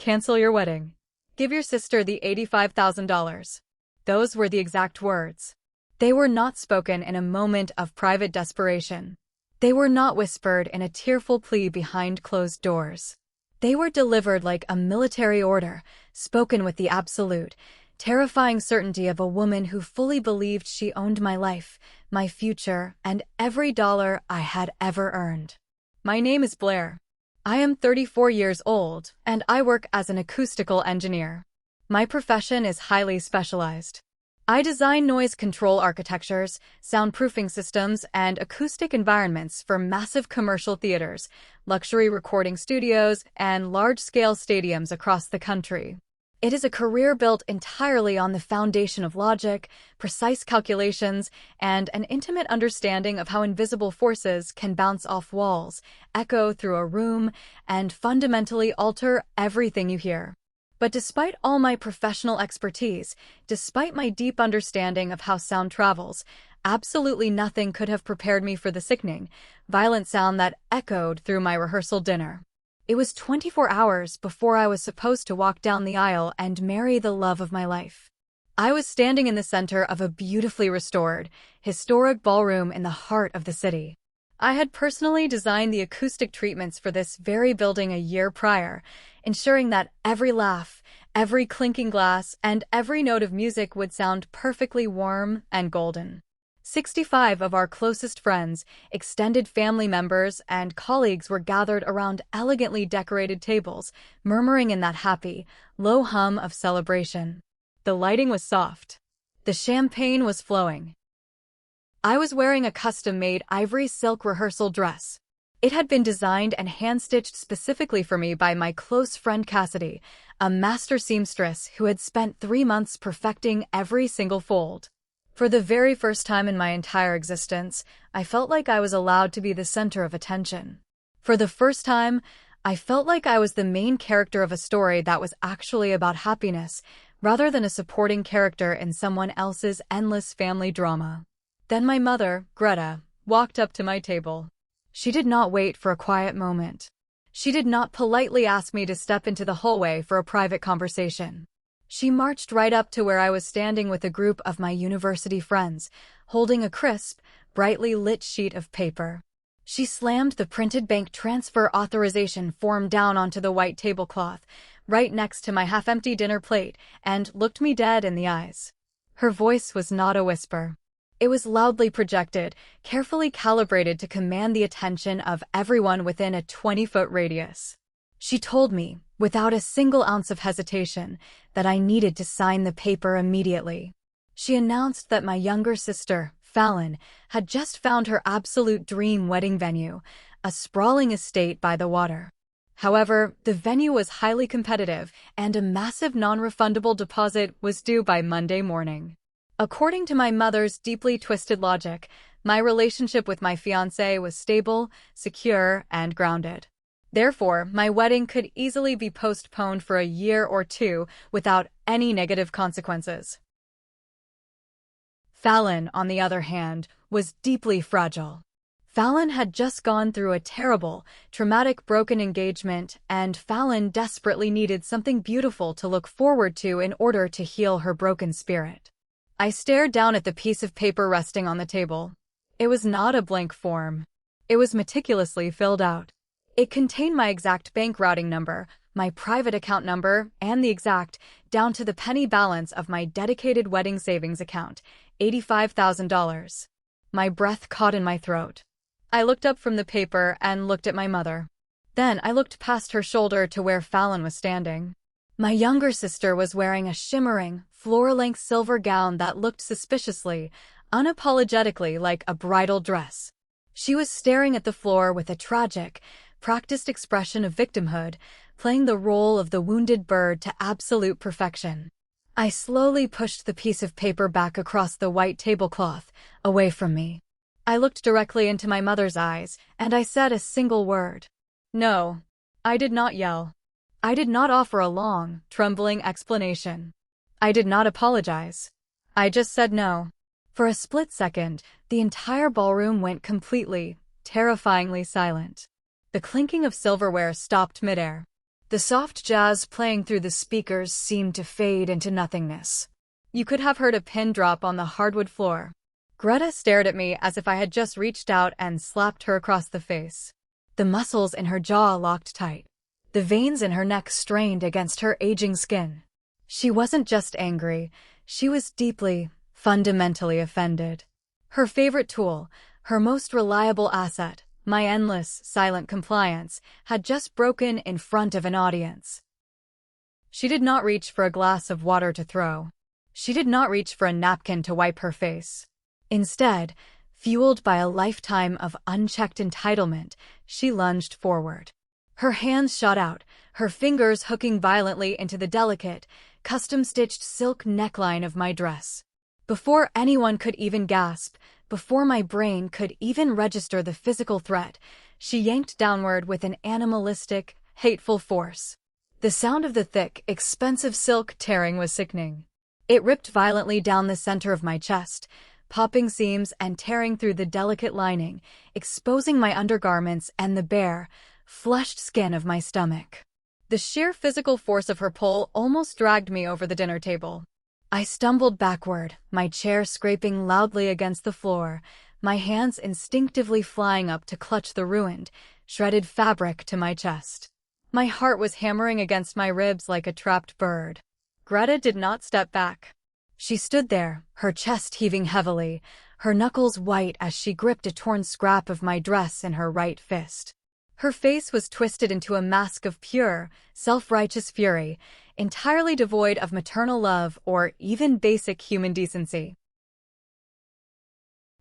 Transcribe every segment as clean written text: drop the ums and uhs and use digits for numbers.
Cancel your wedding. Give your sister the $85,000. Those were the exact words. They were not spoken in a moment of private desperation. They were not whispered in a tearful plea behind closed doors. They were delivered like a military order, spoken with the absolute, terrifying certainty of a woman who fully believed she owned my life, my future, and every dollar I had ever earned. My name is Blair. I am 34 years old, and I work as an acoustical engineer. My profession is highly specialized. I design noise control architectures, soundproofing systems, and acoustic environments for massive commercial theaters, luxury recording studios, and large-scale stadiums across the country. It is a career built entirely on the foundation of logic, precise calculations, and an intimate understanding of how invisible forces can bounce off walls, echo through a room, and fundamentally alter everything you hear. But despite all my professional expertise, despite my deep understanding of how sound travels, absolutely nothing could have prepared me for the sickening, violent sound that echoed through my rehearsal dinner. It was 24 hours before I was supposed to walk down the aisle and marry the love of my life. I was standing in the center of a beautifully restored, historic ballroom in the heart of the city. I had personally designed the acoustic treatments for this very building a year prior, ensuring that every laugh, every clinking glass, and every note of music would sound perfectly warm and golden. 65 of our closest friends, extended family members, and colleagues were gathered around elegantly decorated tables, murmuring in that happy, low hum of celebration. The lighting was soft. The champagne was flowing. I was wearing a custom-made ivory silk rehearsal dress. It had been designed and hand-stitched specifically for me by my close friend Cassidy, a master seamstress who had spent 3 months perfecting every single fold. For the very first time in my entire existence, I felt like I was allowed to be the center of attention. For the first time, I felt like I was the main character of a story that was actually about happiness, rather than a supporting character in someone else's endless family drama. Then my mother, Greta, walked up to my table. She did not wait for a quiet moment. She did not politely ask me to step into the hallway for a private conversation. She marched right up to where I was standing with a group of my university friends, holding a crisp, brightly lit sheet of paper. She slammed the printed bank transfer authorization form down onto the white tablecloth, right next to my half-empty dinner plate, and looked me dead in the eyes. Her voice was not a whisper. It was loudly projected, carefully calibrated to command the attention of everyone within a 20-foot radius. She told me, without a single ounce of hesitation, that I needed to sign the paper immediately. She announced that my younger sister, Fallon, had just found her absolute dream wedding venue, a sprawling estate by the water. However, the venue was highly competitive, and a massive non-refundable deposit was due by Monday morning. According to my mother's deeply twisted logic, my relationship with my fiancé was stable, secure, and grounded. Therefore, my wedding could easily be postponed for a year or two without any negative consequences. Fallon, on the other hand, was deeply fragile. Fallon had just gone through a terrible, traumatic broken engagement, and Fallon desperately needed something beautiful to look forward to in order to heal her broken spirit. I stared down at the piece of paper resting on the table. It was not a blank form. It was meticulously filled out. It contained my exact bank routing number, my private account number, and the exact, down to the penny balance of my dedicated wedding savings account, $85,000. My breath caught in my throat. I looked up from the paper and looked at my mother. Then I looked past her shoulder to where Fallon was standing. My younger sister was wearing a shimmering, floor-length silver gown that looked suspiciously, unapologetically like a bridal dress. She was staring at the floor with a tragic, practiced expression of victimhood, playing the role of the wounded bird to absolute perfection. I slowly pushed the piece of paper back across the white tablecloth, away from me. I looked directly into my mother's eyes, and I said a single word. No. I did not yell. I did not offer a long, trembling explanation. I did not apologize. I just said no. For a split second, the entire ballroom went completely, terrifyingly silent. The clinking of silverware stopped midair. The The soft jazz playing through the speakers seemed to fade into nothingness. You could have heard a pin drop on the hardwood floor. Greta stared at me as if I had just reached out and slapped her across the face. The muscles in her jaw locked tight. The veins in her neck strained against her aging skin. She wasn't just angry, she was deeply, fundamentally offended. Her favorite tool, her most reliable asset, my endless, silent compliance, had just broken in front of an audience. She did not reach for a glass of water to throw. She did not reach for a napkin to wipe her face. Instead, fueled by a lifetime of unchecked entitlement, she lunged forward. Her hands shot out, her fingers hooking violently into the delicate, custom-stitched silk neckline of my dress. Before anyone could even gasp, before my brain could even register the physical threat, she yanked downward with an animalistic, hateful force. The sound of the thick, expensive silk tearing was sickening. It ripped violently down the center of my chest, popping seams and tearing through the delicate lining, exposing my undergarments and the bare, flushed skin of my stomach. The sheer physical force of her pull almost dragged me over the dinner table. I stumbled backward, my chair scraping loudly against the floor, my hands instinctively flying up to clutch the ruined, shredded fabric to my chest. My heart was hammering against my ribs like a trapped bird. Greta did not step back. She stood there, her chest heaving heavily, her knuckles white as she gripped a torn scrap of my dress in her right fist. Her face was twisted into a mask of pure, self-righteous fury, entirely devoid of maternal love or even basic human decency.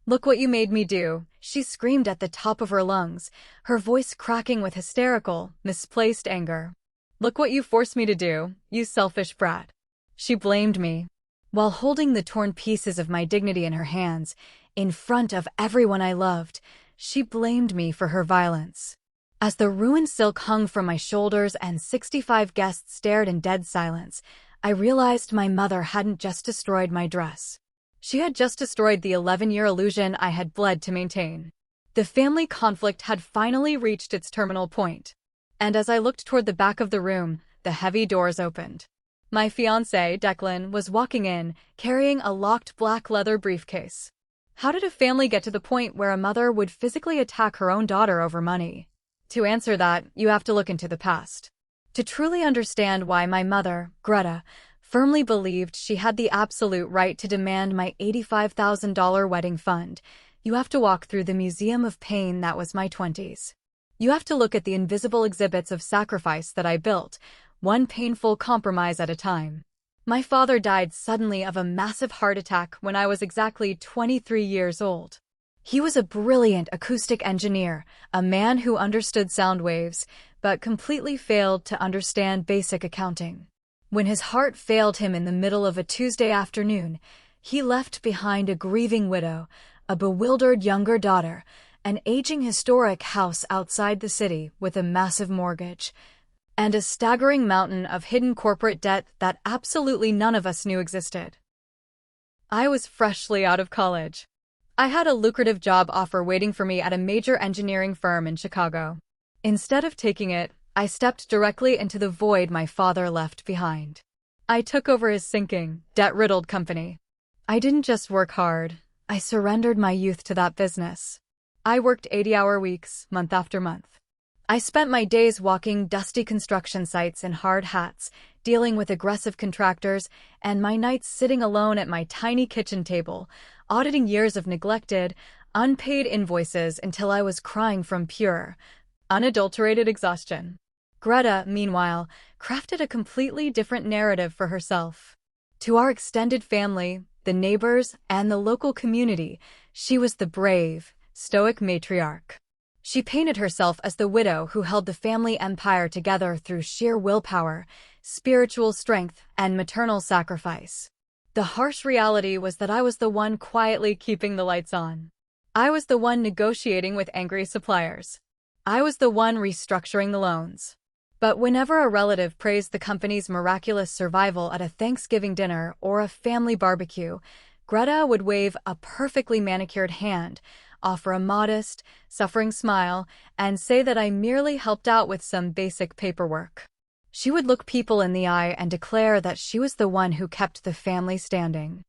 "Look what you made me do," she screamed at the top of her lungs, her voice cracking with hysterical, misplaced anger. "Look what you forced me to do, you selfish brat." She blamed me. While holding the torn pieces of my dignity in her hands, in front of everyone I loved, she blamed me for her violence. As the ruined silk hung from my shoulders and 65 guests stared in dead silence, I realized my mother hadn't just destroyed my dress. She had just destroyed the 11-year illusion I had bled to maintain. The family conflict had finally reached its terminal point. And as I looked toward the back of the room, the heavy doors opened. My fiancé, Declan, was walking in, carrying a locked black leather briefcase. How did a family get to the point where a mother would physically attack her own daughter over money? To answer that, you have to look into the past. To truly understand why my mother, Greta, firmly believed she had the absolute right to demand my $85,000 wedding fund, you have to walk through the museum of pain that was my 20s. You have to look at the invisible exhibits of sacrifice that I built, one painful compromise at a time. My father died suddenly of a massive heart attack when I was exactly 23 years old. He was a brilliant acoustic engineer, a man who understood sound waves, but completely failed to understand basic accounting. When his heart failed him in the middle of a Tuesday afternoon, he left behind a grieving widow, a bewildered younger daughter, an aging historic house outside the city with a massive mortgage, and a staggering mountain of hidden corporate debt that absolutely none of us knew existed. I was freshly out of college. I had a lucrative job offer waiting for me at a major engineering firm in Chicago. Instead of taking it, I stepped directly into the void my father left behind. I took over his sinking, debt-riddled company. I didn't just work hard, I surrendered my youth to that business. I worked 80-hour weeks, month after month. I spent my days walking dusty construction sites in hard hats, dealing with aggressive contractors, and my nights sitting alone at my tiny kitchen table, auditing years of neglected, unpaid invoices until I was crying from pure, unadulterated exhaustion. Greta, meanwhile, crafted a completely different narrative for herself. To our extended family, the neighbors, and the local community, she was the brave, stoic matriarch. She painted herself as the widow who held the family empire together through sheer willpower, spiritual strength, and maternal sacrifice. The harsh reality was that I was the one quietly keeping the lights on. I was the one negotiating with angry suppliers. I was the one restructuring the loans. But whenever a relative praised the company's miraculous survival at a Thanksgiving dinner or a family barbecue, Greta would wave a perfectly manicured hand, offer a modest, suffering smile, and say that I merely helped out with some basic paperwork. She would look people in the eye and declare that she was the one who kept the family standing.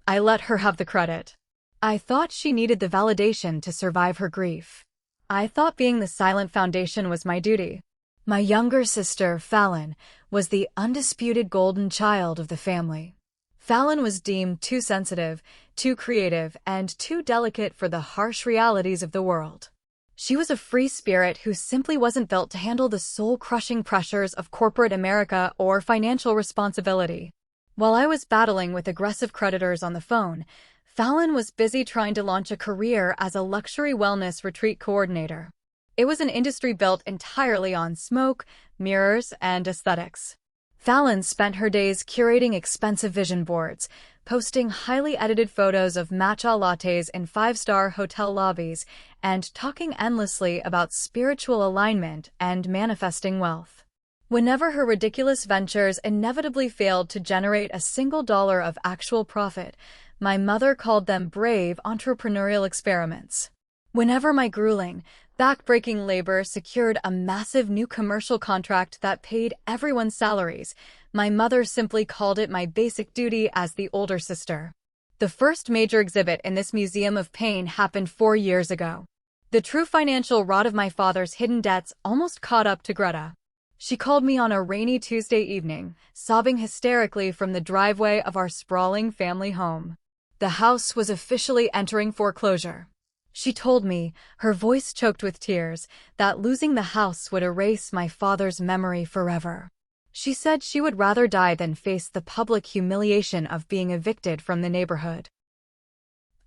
I let her have the credit. I thought she needed the validation to survive her grief. I thought being the silent foundation was my duty. My younger sister, Fallon, was the undisputed golden child of the family. Fallon was deemed too sensitive, too creative, and too delicate for the harsh realities of the world. She was a free spirit who simply wasn't built to handle the soul-crushing pressures of corporate America or financial responsibility. While I was battling with aggressive creditors on the phone, Fallon was busy trying to launch a career as a luxury wellness retreat coordinator. It was an industry built entirely on smoke, mirrors, and aesthetics. Fallon spent her days curating expensive vision boards, posting highly edited photos of matcha lattes in five-star hotel lobbies, and talking endlessly about spiritual alignment and manifesting wealth. Whenever her ridiculous ventures inevitably failed to generate a single dollar of actual profit, my mother called them brave entrepreneurial experiments. Whenever my grueling, back-breaking labor secured a massive new commercial contract that paid everyone's salaries, my mother simply called it my basic duty as the older sister. The first major exhibit in this museum of pain happened 4 years ago. The true financial rot of my father's hidden debts almost caught up to Greta. She called me on a rainy Tuesday evening, sobbing hysterically from the driveway of our sprawling family home. The house was officially entering foreclosure. She told me, her voice choked with tears, that losing the house would erase my father's memory forever. She said she would rather die than face the public humiliation of being evicted from the neighborhood.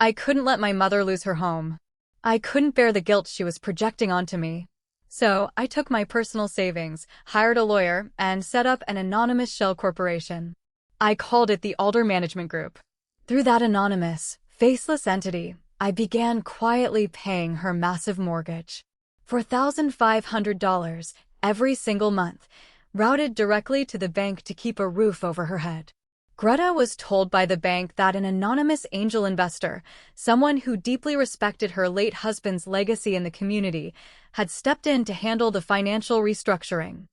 I couldn't let my mother lose her home. I couldn't bear the guilt she was projecting onto me. So, I took my personal savings, hired a lawyer, and set up an anonymous shell corporation. I called it the Alder Management Group. Through that anonymous, faceless entity, I began quietly paying her massive mortgage. $4,500 every single month, routed directly to the bank to keep a roof over her head. Greta was told by the bank that an anonymous angel investor, someone who deeply respected her late husband's legacy in the community, had stepped in to handle the financial restructuring.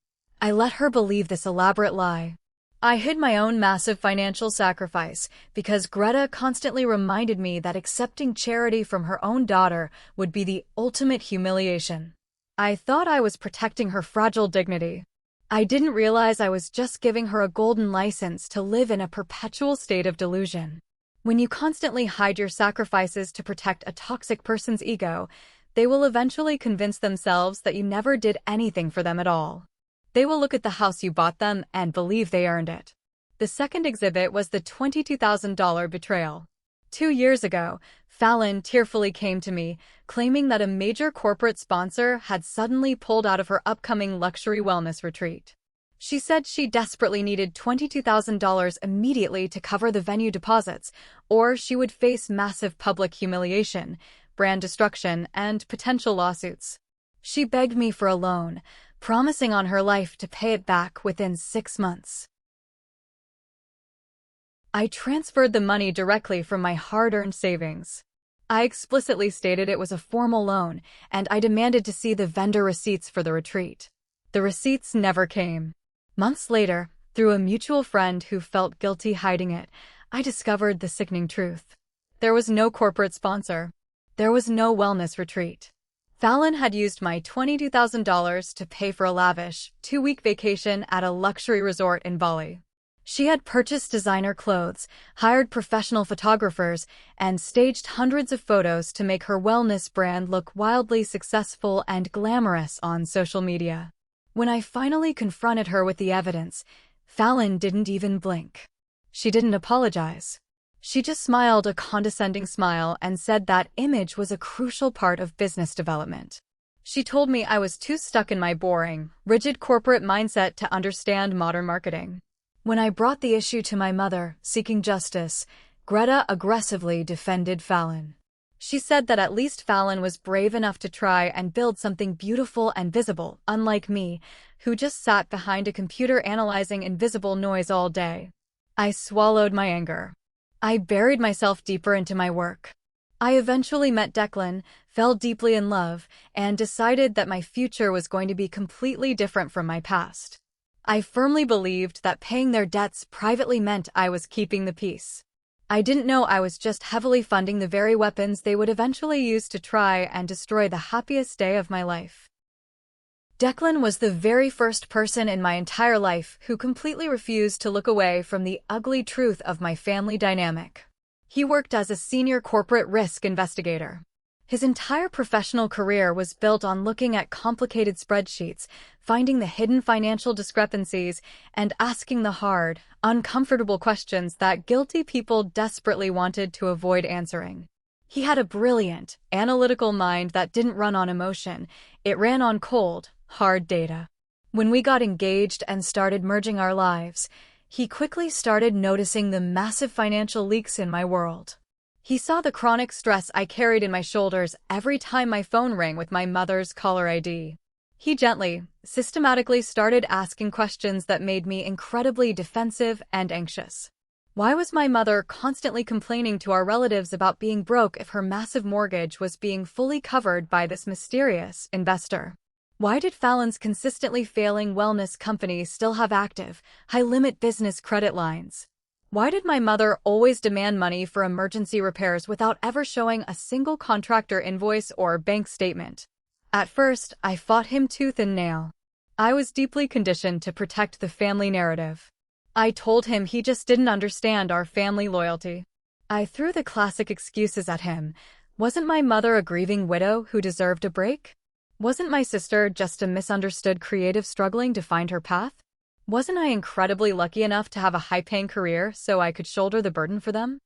I let her believe this elaborate lie. I hid my own massive financial sacrifice because Greta constantly reminded me that accepting charity from her own daughter would be the ultimate humiliation. I thought I was protecting her fragile dignity. I didn't realize I was just giving her a golden license to live in a perpetual state of delusion. When you constantly hide your sacrifices to protect a toxic person's ego, they will eventually convince themselves that you never did anything for them at all. They will look at the house you bought them and believe they earned it. The second exhibit was the $22,000 betrayal. 2 years ago, Fallon tearfully came to me, claiming that a major corporate sponsor had suddenly pulled out of her upcoming luxury wellness retreat. She said she desperately needed $22,000 immediately to cover the venue deposits, or she would face massive public humiliation, brand destruction, and potential lawsuits. She begged me for a loan, promising on her life to pay it back within 6 months. I transferred the money directly from my hard-earned savings. I explicitly stated it was a formal loan, and I demanded to see the vendor receipts for the retreat. The receipts never came. Months later, through a mutual friend who felt guilty hiding it, I discovered the sickening truth. There was no corporate sponsor. There was no wellness retreat. Fallon had used my $22,000 to pay for a lavish, 2-week vacation at a luxury resort in Bali. She had purchased designer clothes, hired professional photographers, and staged hundreds of photos to make her wellness brand look wildly successful and glamorous on social media. When I finally confronted her with the evidence, Fallon didn't even blink. She didn't apologize. She just smiled a condescending smile and said that image was a crucial part of business development. She told me I was too stuck in my boring, rigid corporate mindset to understand modern marketing. When I brought the issue to my mother, seeking justice, Greta aggressively defended Fallon. She said that at least Fallon was brave enough to try and build something beautiful and visible, unlike me, who just sat behind a computer analyzing invisible noise all day. I swallowed my anger. I buried myself deeper into my work. I eventually met Declan, fell deeply in love, and decided that my future was going to be completely different from my past. I firmly believed that paying their debts privately meant I was keeping the peace. I didn't know I was just heavily funding the very weapons they would eventually use to try and destroy the happiest day of my life. Declan was the very first person in my entire life who completely refused to look away from the ugly truth of my family dynamic. He worked as a senior corporate risk investigator. His entire professional career was built on looking at complicated spreadsheets, finding the hidden financial discrepancies, and asking the hard, uncomfortable questions that guilty people desperately wanted to avoid answering. He had a brilliant, analytical mind that didn't run on emotion. It ran on cold, hard data. When we got engaged and started merging our lives, he quickly started noticing the massive financial leaks in my world. He saw the chronic stress I carried in my shoulders every time my phone rang with my mother's caller ID. He gently, systematically started asking questions that made me incredibly defensive and anxious. Why was my mother constantly complaining to our relatives about being broke if her massive mortgage was being fully covered by this mysterious investor? Why did Fallon's consistently failing wellness company still have active, high-limit business credit lines? Why did my mother always demand money for emergency repairs without ever showing a single contractor invoice or bank statement? At first, I fought him tooth and nail. I was deeply conditioned to protect the family narrative. I told him he just didn't understand our family loyalty. I threw the classic excuses at him. Wasn't my mother a grieving widow who deserved a break? Wasn't my sister just a misunderstood creative struggling to find her path? Wasn't I incredibly lucky enough to have a high-paying career so I could shoulder the burden for them?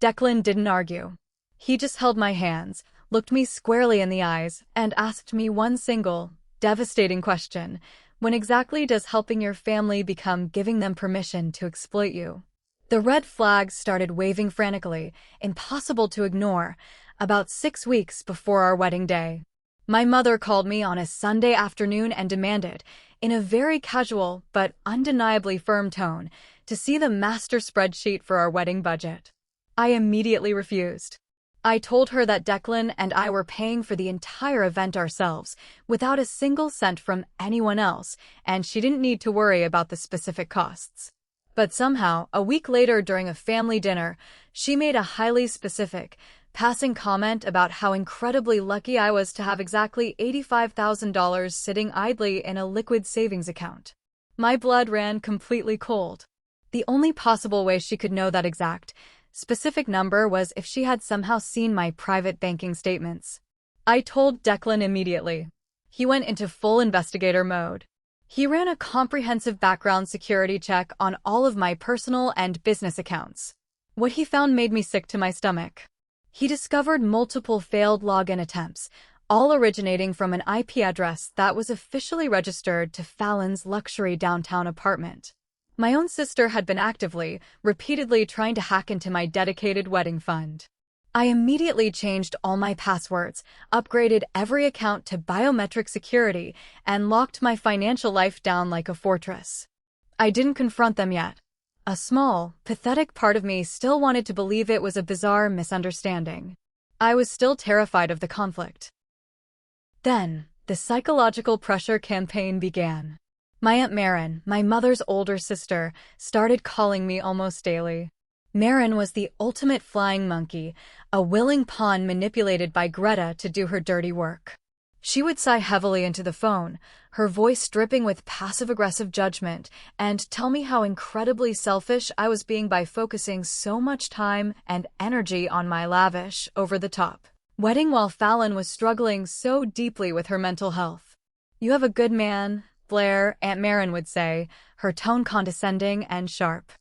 Declan didn't argue. He just held my hands, looked me squarely in the eyes, and asked me one single, devastating question. When exactly does helping your family become giving them permission to exploit you? The red flags started waving frantically, impossible to ignore, about 6 weeks before our wedding day. My mother called me on a Sunday afternoon and demanded, in a very casual but undeniably firm tone, to see the master spreadsheet for our wedding budget. I immediately refused. I told her that Declan and I were paying for the entire event ourselves, without a single cent from anyone else, and she didn't need to worry about the specific costs. But somehow, a week later during a family dinner, she made a highly specific, passing comment about how incredibly lucky I was to have exactly $85,000 sitting idly in a liquid savings account. My blood ran completely cold. The only possible way she could know that exact, specific number was if she had somehow seen my private banking statements. I told Declan immediately. He went into full investigator mode. He ran a comprehensive background security check on all of my personal and business accounts. What he found made me sick to my stomach. He discovered multiple failed login attempts, all originating from an IP address that was officially registered to Fallon's luxury downtown apartment. My own sister had been actively, repeatedly trying to hack into my dedicated wedding fund. I immediately changed all my passwords, upgraded every account to biometric security, and locked my financial life down like a fortress. I didn't confront them yet. A small, pathetic part of me still wanted to believe it was a bizarre misunderstanding. I was still terrified of the conflict. Then, the psychological pressure campaign began. My Aunt Marin, my mother's older sister, started calling me almost daily. Marin was the ultimate flying monkey, a willing pawn manipulated by Greta to do her dirty work. She would sigh heavily into the phone, her voice dripping with passive-aggressive judgment, and tell me how incredibly selfish I was being by focusing so much time and energy on my lavish, over-the-top wedding while Fallon was struggling so deeply with her mental health. "You have a good man, Blair," Aunt Marin would say, her tone condescending and sharp.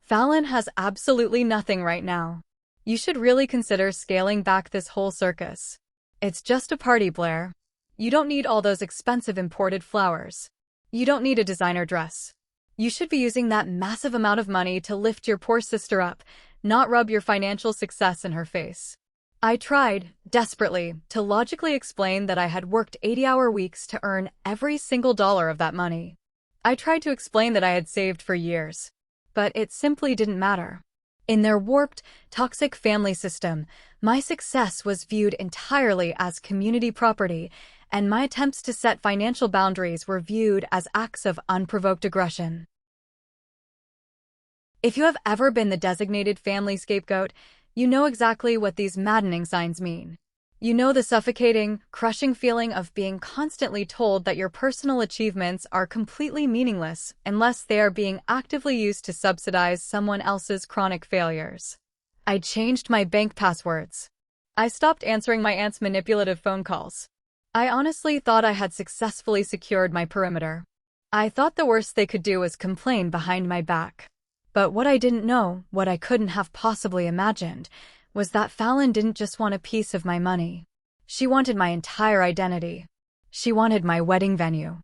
"Fallon has absolutely nothing right now. You should really consider scaling back this whole circus. It's just a party, Blair. You don't need all those expensive imported flowers. You don't need a designer dress. You should be using that massive amount of money to lift your poor sister up, not rub your financial success in her face." I tried, desperately, to logically explain that I had worked 80-hour weeks to earn every single dollar of that money. I tried to explain that I had saved for years. But it simply didn't matter. In their warped, toxic family system, my success was viewed entirely as community property, and my attempts to set financial boundaries were viewed as acts of unprovoked aggression. If you have ever been the designated family scapegoat, you know exactly what these maddening signs mean. You know the suffocating, crushing feeling of being constantly told that your personal achievements are completely meaningless unless they are being actively used to subsidize someone else's chronic failures. I changed my bank passwords. I stopped answering my aunt's manipulative phone calls. I honestly thought I had successfully secured my perimeter. I thought the worst they could do was complain behind my back. But what I didn't know, what I couldn't have possibly imagined, was that Fallon didn't just want a piece of my money. She wanted my entire identity. She wanted my wedding venue.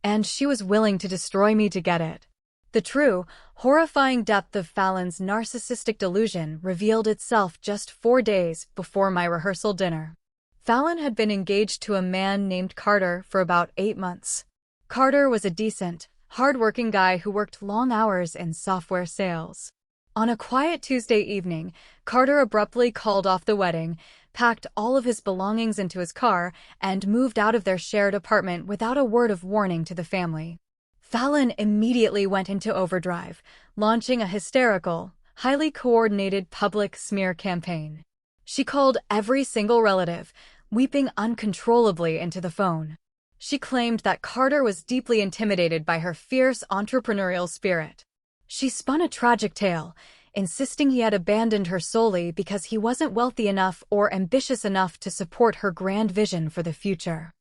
And she was willing to destroy me to get it. The true, horrifying depth of Fallon's narcissistic delusion revealed itself just 4 days before my rehearsal dinner. Fallon had been engaged to a man named Carter for about 8 months. Carter was a decent, hard-working guy who worked long hours in software sales. On a quiet Tuesday evening, Carter abruptly called off the wedding, packed all of his belongings into his car, and moved out of their shared apartment without a word of warning to the family. Fallon immediately went into overdrive, launching a hysterical, highly coordinated public smear campaign. She called every single relative, weeping uncontrollably into the phone. She claimed that Carter was deeply intimidated by her fierce entrepreneurial spirit. She spun a tragic tale, insisting he had abandoned her solely because he wasn't wealthy enough or ambitious enough to support her grand vision for the future.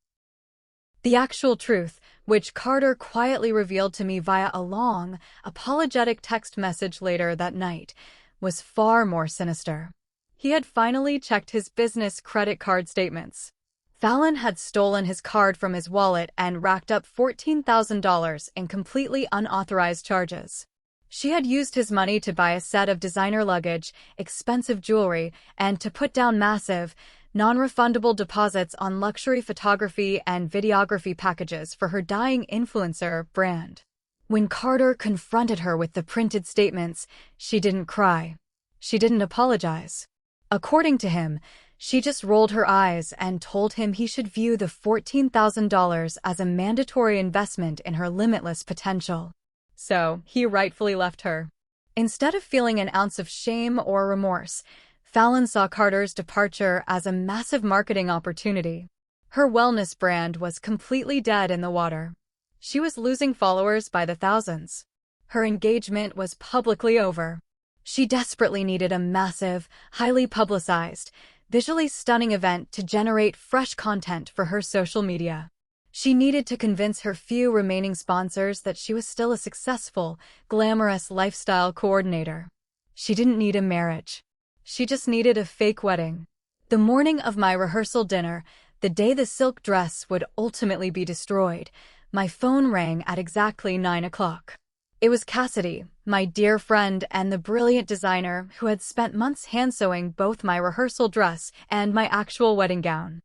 The actual truth, which Carter quietly revealed to me via a long, apologetic text message later that night, was far more sinister. He had finally checked his business credit card statements. Fallon had stolen his card from his wallet and racked up $14,000 in completely unauthorized charges. She had used his money to buy a set of designer luggage, expensive jewelry, and to put down massive, non-refundable deposits on luxury photography and videography packages for her dying influencer brand. When Carter confronted her with the printed statements, she didn't cry. She didn't apologize. According to him, she just rolled her eyes and told him he should view the $14,000 as a mandatory investment in her limitless potential. So, he rightfully left her. Instead of feeling an ounce of shame or remorse, Fallon saw Carter's departure as a massive marketing opportunity. Her wellness brand was completely dead in the water. She was losing followers by the thousands. Her engagement was publicly over. She desperately needed a massive, highly publicized, visually stunning event to generate fresh content for her social media. She needed to convince her few remaining sponsors that she was still a successful, glamorous lifestyle coordinator. She didn't need a marriage. She just needed a fake wedding. The morning of my rehearsal dinner, the day the silk dress would ultimately be destroyed, my phone rang at exactly 9 o'clock. It was Cassidy, my dear friend and the brilliant designer who had spent months hand-sewing both my rehearsal dress and my actual wedding gown.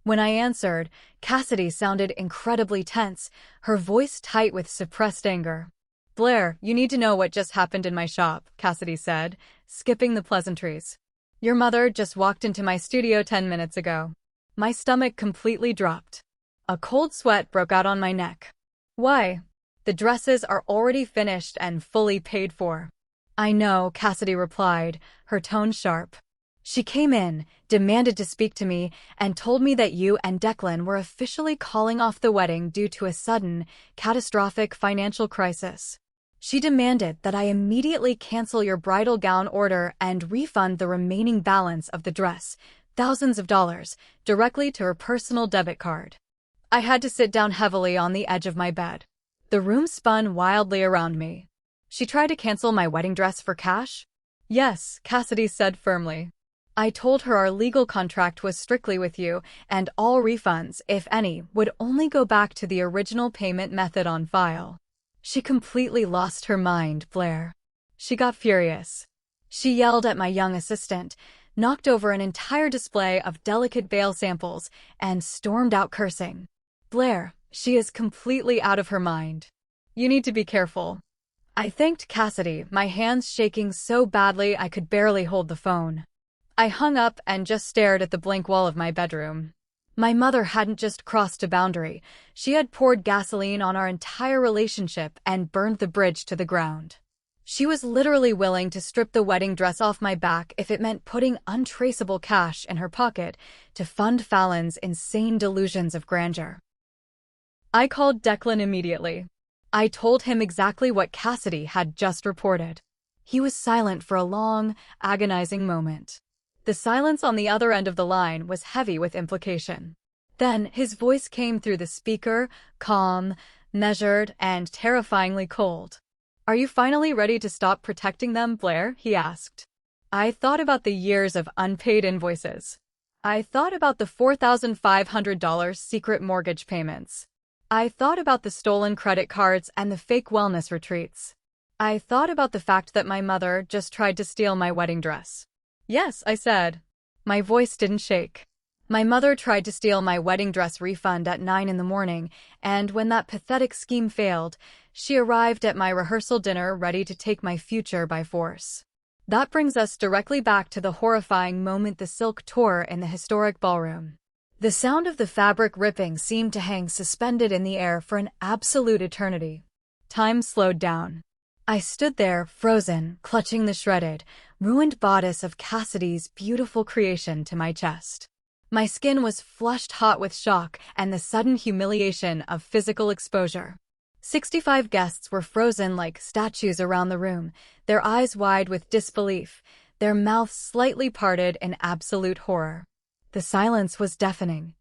When I answered, Cassidy sounded incredibly tense, her voice tight with suppressed anger. "Blair, you need to know what just happened in my shop," Cassidy said, skipping the pleasantries. "Your mother just walked into my studio 10 minutes ago." My stomach completely dropped. A cold sweat broke out on my neck. "Why? The dresses are already finished and fully paid for." "I know," Cassidy replied, her tone sharp. "She came in, demanded to speak to me, and told me that you and Declan were officially calling off the wedding due to a sudden, catastrophic financial crisis. She demanded that I immediately cancel your bridal gown order and refund the remaining balance of the dress, thousands of dollars, directly to her personal debit card." I had to sit down heavily on the edge of my bed. The room spun wildly around me. "She tried to cancel my wedding dress for cash?" "Yes," Cassidy said firmly. "I told her our legal contract was strictly with you, and all refunds, if any, would only go back to the original payment method on file." She completely lost her mind, Blair. She got furious. She yelled at my young assistant, knocked over an entire display of delicate veil samples, and stormed out cursing. "Blair, she is completely out of her mind. You need to be careful." I thanked Cassidy, my hands shaking so badly I could barely hold the phone. I hung up and just stared at the blank wall of my bedroom. My mother hadn't just crossed a boundary, she had poured gasoline on our entire relationship and burned the bridge to the ground. She was literally willing to strip the wedding dress off my back if it meant putting untraceable cash in her pocket to fund Fallon's insane delusions of grandeur. I called Declan immediately. I told him exactly what Cassidy had just reported. He was silent for a long, agonizing moment. The silence on the other end of the line was heavy with implication. Then his voice came through the speaker, calm, measured, and terrifyingly cold. "Are you finally ready to stop protecting them, Blair?" he asked. I thought about the years of unpaid invoices. I thought about the $4,500 secret mortgage payments. I thought about the stolen credit cards and the fake wellness retreats. I thought about the fact that my mother just tried to steal my wedding dress. "Yes," I said. My voice didn't shake. My mother tried to steal my wedding dress refund at 9 in the morning, and when that pathetic scheme failed, she arrived at my rehearsal dinner ready to take my future by force. That brings us directly back to the horrifying moment the silk tore in the historic ballroom. The sound of the fabric ripping seemed to hang suspended in the air for an absolute eternity. Time slowed down. I stood there, frozen, clutching the shredded, ruined bodice of Cassidy's beautiful creation to my chest. My skin was flushed hot with shock and the sudden humiliation of physical exposure. 65 guests were frozen like statues around the room, their eyes wide with disbelief, their mouths slightly parted in absolute horror. The silence was deafening.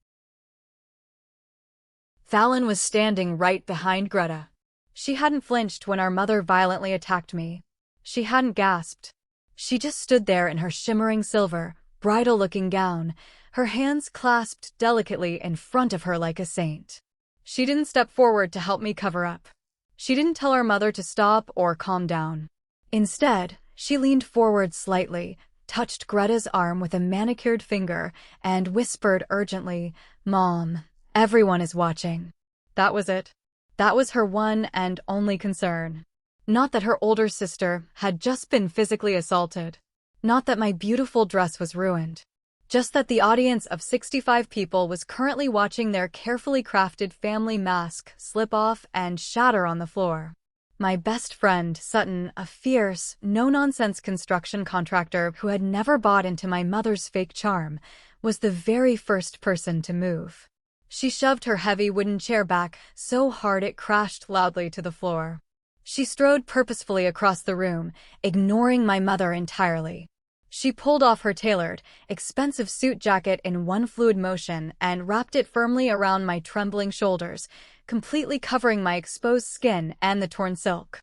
Fallon was standing right behind Greta. She hadn't flinched when our mother violently attacked me. She hadn't gasped. She just stood there in her shimmering silver, bridal-looking gown, her hands clasped delicately in front of her like a saint. She didn't step forward to help me cover up. She didn't tell our mother to stop or calm down. Instead, she leaned forward slightly, touched Greta's arm with a manicured finger, and whispered urgently, "Mom, everyone is watching." That was it. That was her one and only concern. Not that her older sister had just been physically assaulted. Not that my beautiful dress was ruined. Just that the audience of 65 people was currently watching their carefully crafted family mask slip off and shatter on the floor. My best friend, Sutton, a fierce, no-nonsense construction contractor who had never bought into my mother's fake charm, was the very first person to move. She shoved her heavy wooden chair back so hard it crashed loudly to the floor. She strode purposefully across the room, ignoring my mother entirely. She pulled off her tailored, expensive suit jacket in one fluid motion and wrapped it firmly around my trembling shoulders, completely covering my exposed skin and the torn silk.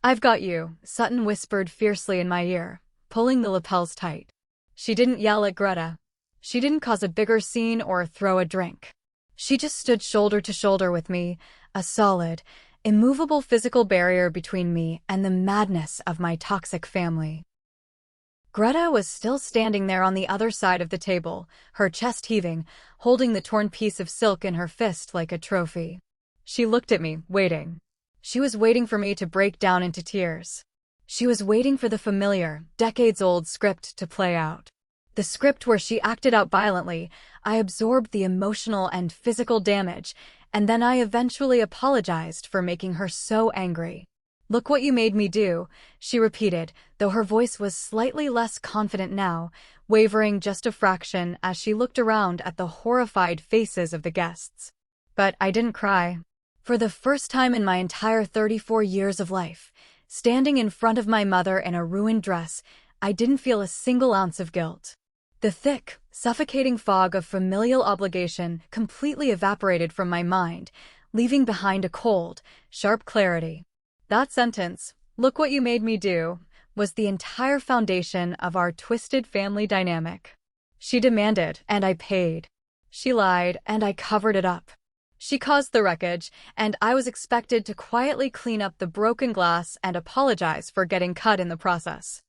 "I've got you," Sutton whispered fiercely in my ear, pulling the lapels tight. She didn't yell at Greta. She didn't cause a bigger scene or throw a drink. She just stood shoulder to shoulder with me, a solid, immovable physical barrier between me and the madness of my toxic family. Greta was still standing there on the other side of the table, her chest heaving, holding the torn piece of silk in her fist like a trophy. She looked at me, waiting. She was waiting for me to break down into tears. She was waiting for the familiar, decades-old script to play out. The script where she acted out violently, I absorbed the emotional and physical damage, and then I eventually apologized for making her so angry. "Look what you made me do," she repeated, though her voice was slightly less confident now, wavering just a fraction as she looked around at the horrified faces of the guests. But I didn't cry. For the first time in my entire 34 years of life, standing in front of my mother in a ruined dress, I didn't feel a single ounce of guilt. The thick, suffocating fog of familial obligation completely evaporated from my mind, leaving behind a cold, sharp clarity. That sentence, "Look what you made me do," was the entire foundation of our twisted family dynamic. She demanded, and I paid. She lied, and I covered it up. She caused the wreckage, and I was expected to quietly clean up the broken glass and apologize for getting cut in the process.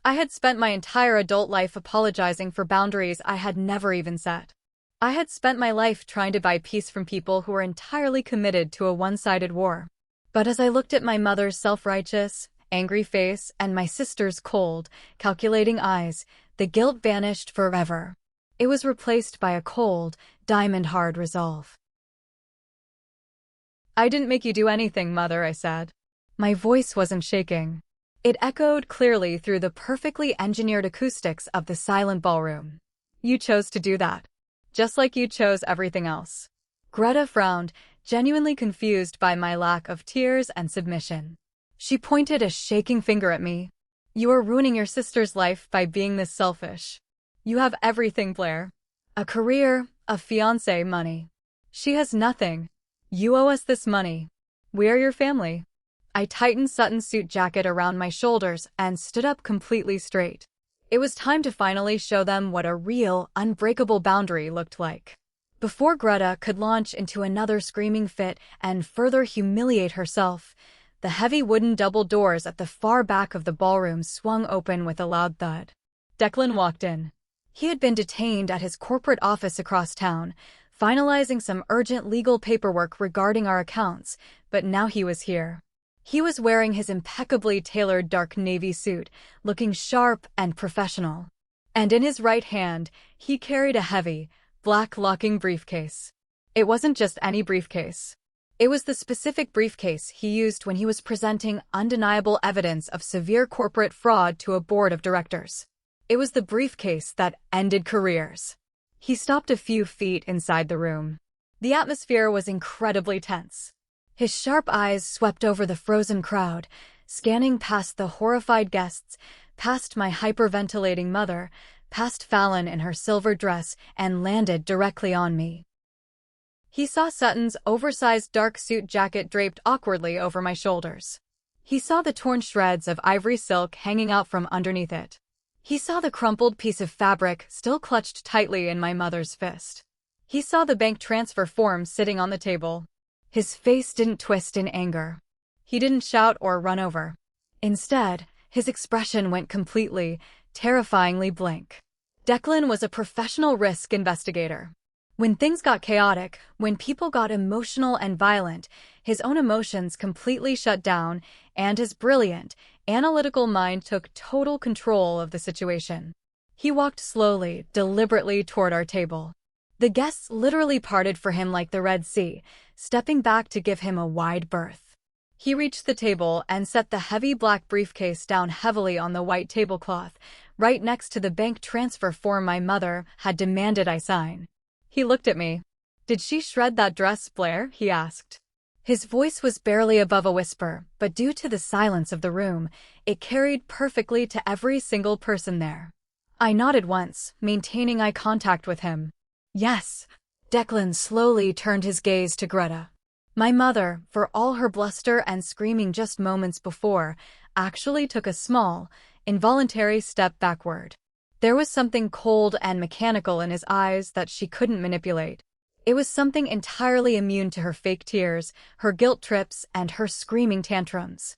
I had spent my entire adult life apologizing for boundaries I had never even set. I had spent my life trying to buy peace from people who were entirely committed to a one-sided war. But as I looked at my mother's self-righteous, angry face and my sister's cold, calculating eyes, the guilt vanished forever. It was replaced by a cold, diamond-hard resolve. "I didn't make you do anything, Mother," I said. My voice wasn't shaking. It echoed clearly through the perfectly engineered acoustics of the silent ballroom. "You chose to do that. Just like you chose everything else." Greta frowned, genuinely confused by my lack of tears and submission. She pointed a shaking finger at me. "You are ruining your sister's life by being this selfish. You have everything, Blair. A career, a fiancé, money. She has nothing. You owe us this money. We are your family." I tightened Sutton's suit jacket around my shoulders and stood up completely straight. It was time to finally show them what a real, unbreakable boundary looked like. Before Greta could launch into another screaming fit and further humiliate herself, the heavy wooden double doors at the far back of the ballroom swung open with a loud thud. Declan walked in. He had been detained at his corporate office across town, finalizing some urgent legal paperwork regarding our accounts, but now he was here. He was wearing his impeccably tailored dark navy suit, looking sharp and professional. And in his right hand, he carried a heavy, black locking briefcase. It wasn't just any briefcase. It was the specific briefcase he used when he was presenting undeniable evidence of severe corporate fraud to a board of directors. It was the briefcase that ended careers. He stopped a few feet inside the room. The atmosphere was incredibly tense. His sharp eyes swept over the frozen crowd, scanning past the horrified guests, past my hyperventilating mother, past Fallon in her silver dress, and landed directly on me. He saw Sutton's oversized dark suit jacket draped awkwardly over my shoulders. He saw the torn shreds of ivory silk hanging out from underneath it. He saw the crumpled piece of fabric still clutched tightly in my mother's fist. He saw the bank transfer form sitting on the table. His face didn't twist in anger. He didn't shout or run over. Instead, his expression went completely, terrifyingly blank. Declan was a professional risk investigator. When things got chaotic, when people got emotional and violent, his own emotions completely shut down, and his brilliant, analytical mind took total control of the situation. He walked slowly, deliberately toward our table. The guests literally parted for him like the Red Sea, stepping back to give him a wide berth. He reached the table and set the heavy black briefcase down heavily on the white tablecloth, right next to the bank transfer form my mother had demanded I sign. He looked at me. "Did she shred that dress, Blair?" he asked. His voice was barely above a whisper, but due to the silence of the room, it carried perfectly to every single person there. I nodded once, maintaining eye contact with him. "Yes." Declan slowly turned his gaze to Greta. My mother, for all her bluster and screaming just moments before, actually took a small, involuntary step backward. There was something cold and mechanical in his eyes that she couldn't manipulate. It was something entirely immune to her fake tears, her guilt trips, and her screaming tantrums.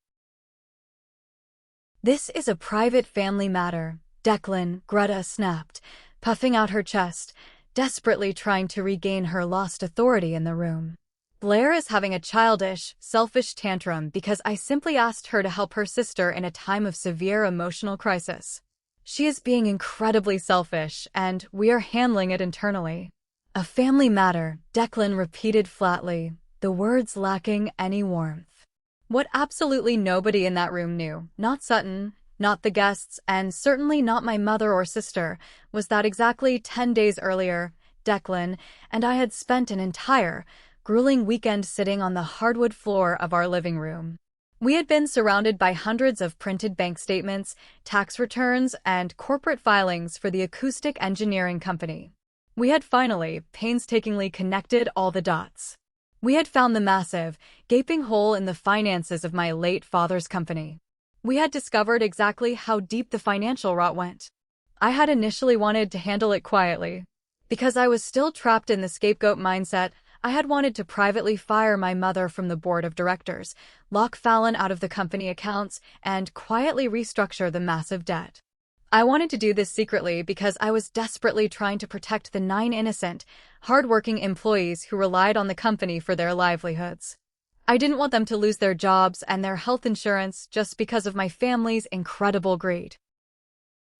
"This is a private family matter," Declan, Greta snapped, puffing out her chest, desperately trying to regain her lost authority in the room. "Blair is having a childish, selfish tantrum because I simply asked her to help her sister in a time of severe emotional crisis. She is being incredibly selfish, and we are handling it internally." "A family matter," Declan repeated flatly, the words lacking any warmth. What absolutely nobody in that room knew, not Sutton, not the guests, and certainly not my mother or sister, was that exactly 10 days earlier, Declan and I had spent an entire, grueling weekend sitting on the hardwood floor of our living room. We had been surrounded by hundreds of printed bank statements, tax returns, and corporate filings for the acoustic engineering company. We had finally, painstakingly connected all the dots. We had found the massive, gaping hole in the finances of my late father's company. We had discovered exactly how deep the financial rot went. I had initially wanted to handle it quietly. Because I was still trapped in the scapegoat mindset, I had wanted to privately fire my mother from the board of directors, lock Fallon out of the company accounts, and quietly restructure the massive debt. I wanted to do this secretly because I was desperately trying to protect the 9 innocent, hard-working employees who relied on the company for their livelihoods. I didn't want them to lose their jobs and their health insurance just because of my family's incredible greed.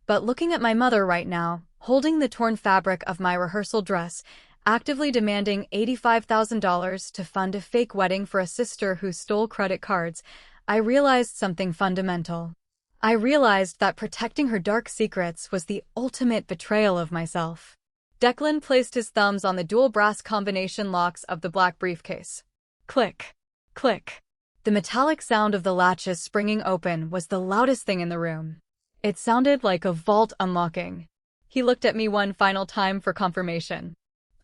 But looking at my mother right now, holding the torn fabric of my rehearsal dress, actively demanding $85,000 to fund a fake wedding for a sister who stole credit cards, I realized something fundamental. I realized that protecting her dark secrets was the ultimate betrayal of myself. Declan placed his thumbs on the dual brass combination locks of the black briefcase. Click, click. The metallic sound of the latches springing open was the loudest thing in the room. It sounded like a vault unlocking. He looked at me one final time for confirmation.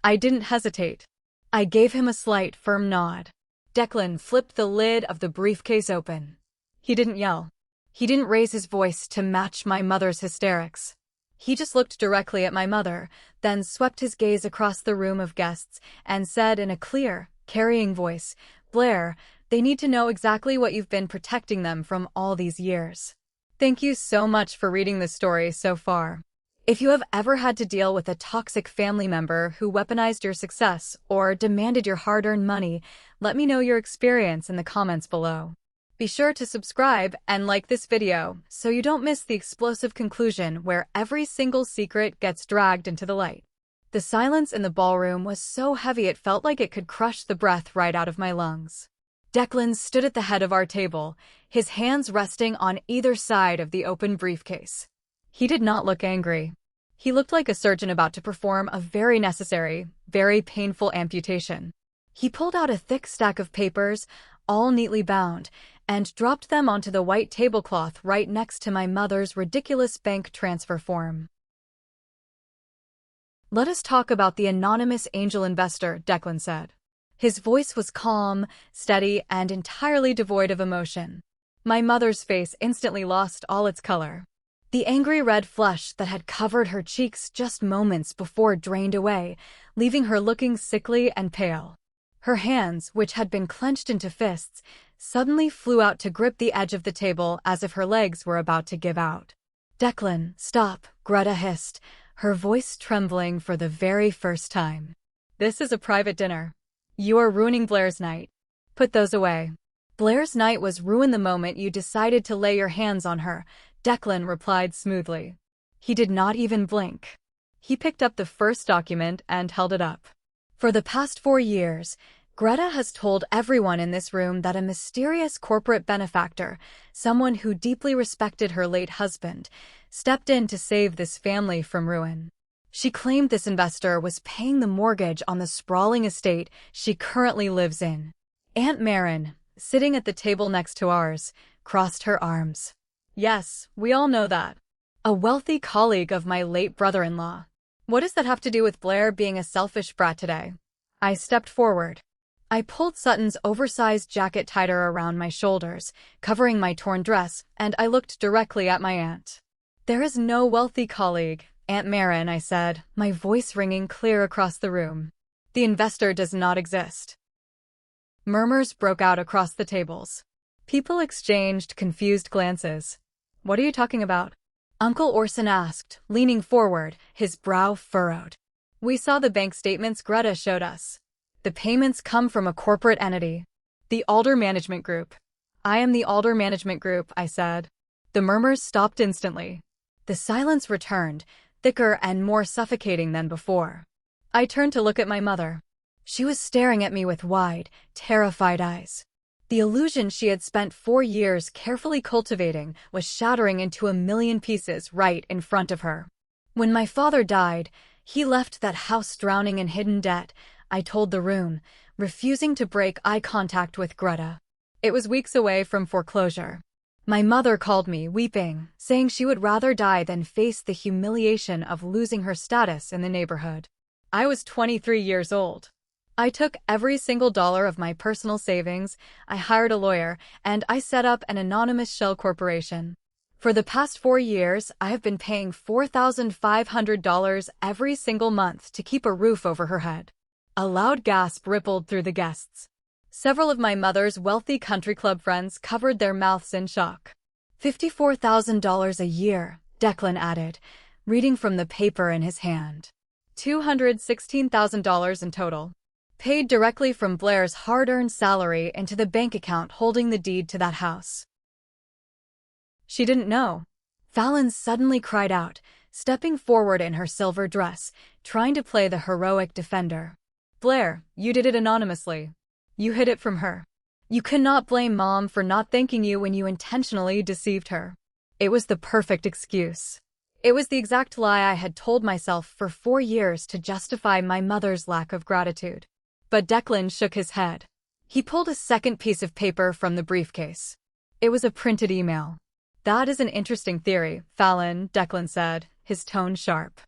I didn't hesitate. I gave him a slight, firm nod. Declan flipped the lid of the briefcase open. He didn't yell. He didn't raise his voice to match my mother's hysterics. He just looked directly at my mother, then swept his gaze across the room of guests and said in a clear, carrying voice, "Blair, they need to know exactly what you've been protecting them from all these years. Thank you so much for reading this story so far. If you have ever had to deal with a toxic family member who weaponized your success or demanded your hard-earned money, let me know your experience in the comments below. Be sure to subscribe and like this video so you don't miss the explosive conclusion where every single secret gets dragged into the light." The silence in the ballroom was so heavy it felt like it could crush the breath right out of my lungs. Declan stood at the head of our table, his hands resting on either side of the open briefcase. He did not look angry. He looked like a surgeon about to perform a very necessary, very painful amputation. He pulled out a thick stack of papers, all neatly bound, and dropped them onto the white tablecloth right next to my mother's ridiculous bank transfer form. "Let us talk about the anonymous angel investor," Declan said. His voice was calm, steady, and entirely devoid of emotion. My mother's face instantly lost all its color. The angry red flush that had covered her cheeks just moments before drained away, leaving her looking sickly and pale. Her hands, which had been clenched into fists, suddenly flew out to grip the edge of the table as if her legs were about to give out. "Declan, stop," Greta hissed, her voice trembling for the very first time. "This is a private dinner. You are ruining Blair's night. Put those away." "Blair's night was ruined the moment you decided to lay your hands on her," Declan replied smoothly. He did not even blink. He picked up the first document and held it up. "For the past 4 years, Greta has told everyone in this room that a mysterious corporate benefactor, someone who deeply respected her late husband, stepped in to save this family from ruin. She claimed this investor was paying the mortgage on the sprawling estate she currently lives in." Aunt Marin, sitting at the table next to ours, crossed her arms. "Yes, we all know that. A wealthy colleague of my late brother-in-law. What does that have to do with Blair being a selfish brat today?" I stepped forward. I pulled Sutton's oversized jacket tighter around my shoulders, covering my torn dress, and I looked directly at my aunt. "There is no wealthy colleague, Aunt Marin," I said, my voice ringing clear across the room. "The investor does not exist." Murmurs broke out across the tables. People exchanged confused glances. "What are you talking about?" Uncle Orson asked, leaning forward, his brow furrowed. "We saw the bank statements Greta showed us. The payments come from a corporate entity, the Alder Management Group." "I am the Alder Management Group," I said. The murmurs stopped instantly. The silence returned, thicker and more suffocating than before. I turned to look at my mother. She was staring at me with wide, terrified eyes. The illusion she had spent 4 years carefully cultivating was shattering into a million pieces right in front of her. "When my father died, he left that house drowning in hidden debt," I told the room, refusing to break eye contact with Greta. It was weeks away from foreclosure. My mother called me, weeping, saying she would rather die than face the humiliation of losing her status in the neighborhood. I was 23 years old. I took every single dollar of my personal savings, I hired a lawyer, and I set up an anonymous shell corporation. For the past 4 years, I have been paying $4,500 every single month to keep a roof over her head. A loud gasp rippled through the guests. Several of my mother's wealthy country club friends covered their mouths in shock. $54,000 a year, Declan added, reading from the paper in his hand. $216,000 in total. paid directly from Blair's hard-earned salary into the bank account holding the deed to that house. She didn't know. Fallon suddenly cried out, stepping forward in her silver dress, trying to play the heroic defender. Blair, you did it anonymously. You hid it from her. You cannot blame Mom for not thanking you when you intentionally deceived her. It was the perfect excuse. It was the exact lie I had told myself for 4 years to justify my mother's lack of gratitude. But Declan shook his head. He pulled a second piece of paper from the briefcase. It was a printed email. That is an interesting theory, Fallon, Declan said, his tone sharp.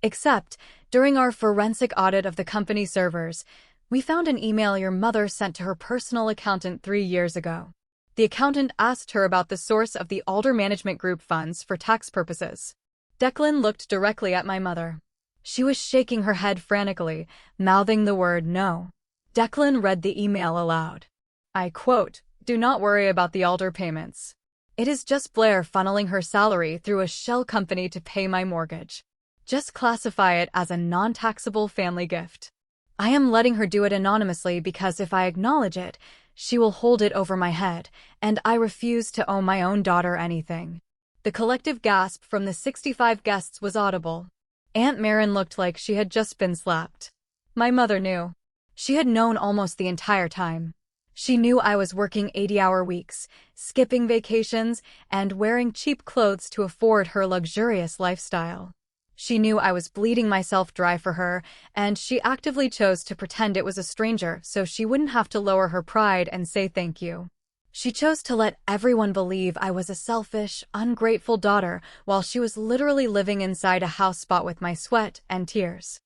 Except, during our forensic audit of the company servers, we found an email your mother sent to her personal accountant 3 years ago. The accountant asked her about the source of the Alder Management Group funds for tax purposes. Declan looked directly at my mother. She was shaking her head frantically, mouthing the word no. Declan read the email aloud. I quote, "Do not worry about the Alder payments. It is just Blair funneling her salary through a shell company to pay my mortgage. Just classify it as a non-taxable family gift. I am letting her do it anonymously because if I acknowledge it, she will hold it over my head, and I refuse to owe my own daughter anything." The collective gasp from the 65 guests was audible. Aunt Marin looked like she had just been slapped. My mother knew. She had known almost the entire time. She knew I was working 80-hour weeks, skipping vacations, and wearing cheap clothes to afford her luxurious lifestyle. She knew I was bleeding myself dry for her, and she actively chose to pretend it was a stranger so she wouldn't have to lower her pride and say thank you. She chose to let everyone believe I was a selfish, ungrateful daughter while she was literally living inside a house spot with my sweat and tears.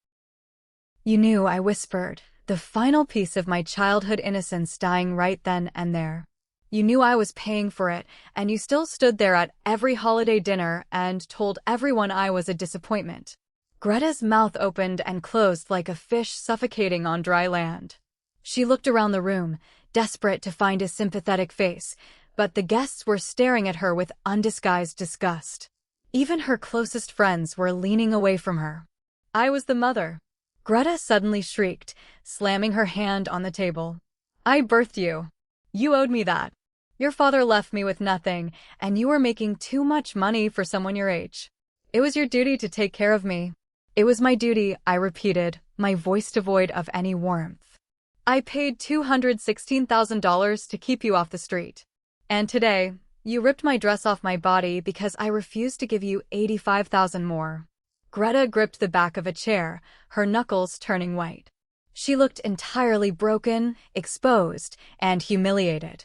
You knew, I whispered, the final piece of my childhood innocence dying right then and there. You knew I was paying for it, and you still stood there at every holiday dinner and told everyone I was a disappointment. Greta's mouth opened and closed like a fish suffocating on dry land. She looked around the room, desperate to find a sympathetic face, but the guests were staring at her with undisguised disgust. Even her closest friends were leaning away from her. I was the mother. Greta suddenly shrieked, slamming her hand on the table. I birthed you. You owed me that. Your father left me with nothing, and you were making too much money for someone your age. It was your duty to take care of me. It was my duty, I repeated, my voice devoid of any warmth. I paid $216,000 to keep you off the street. And today, you ripped my dress off my body because I refused to give you $85,000 more. Greta gripped the back of a chair, her knuckles turning white. She looked entirely broken, exposed, and humiliated.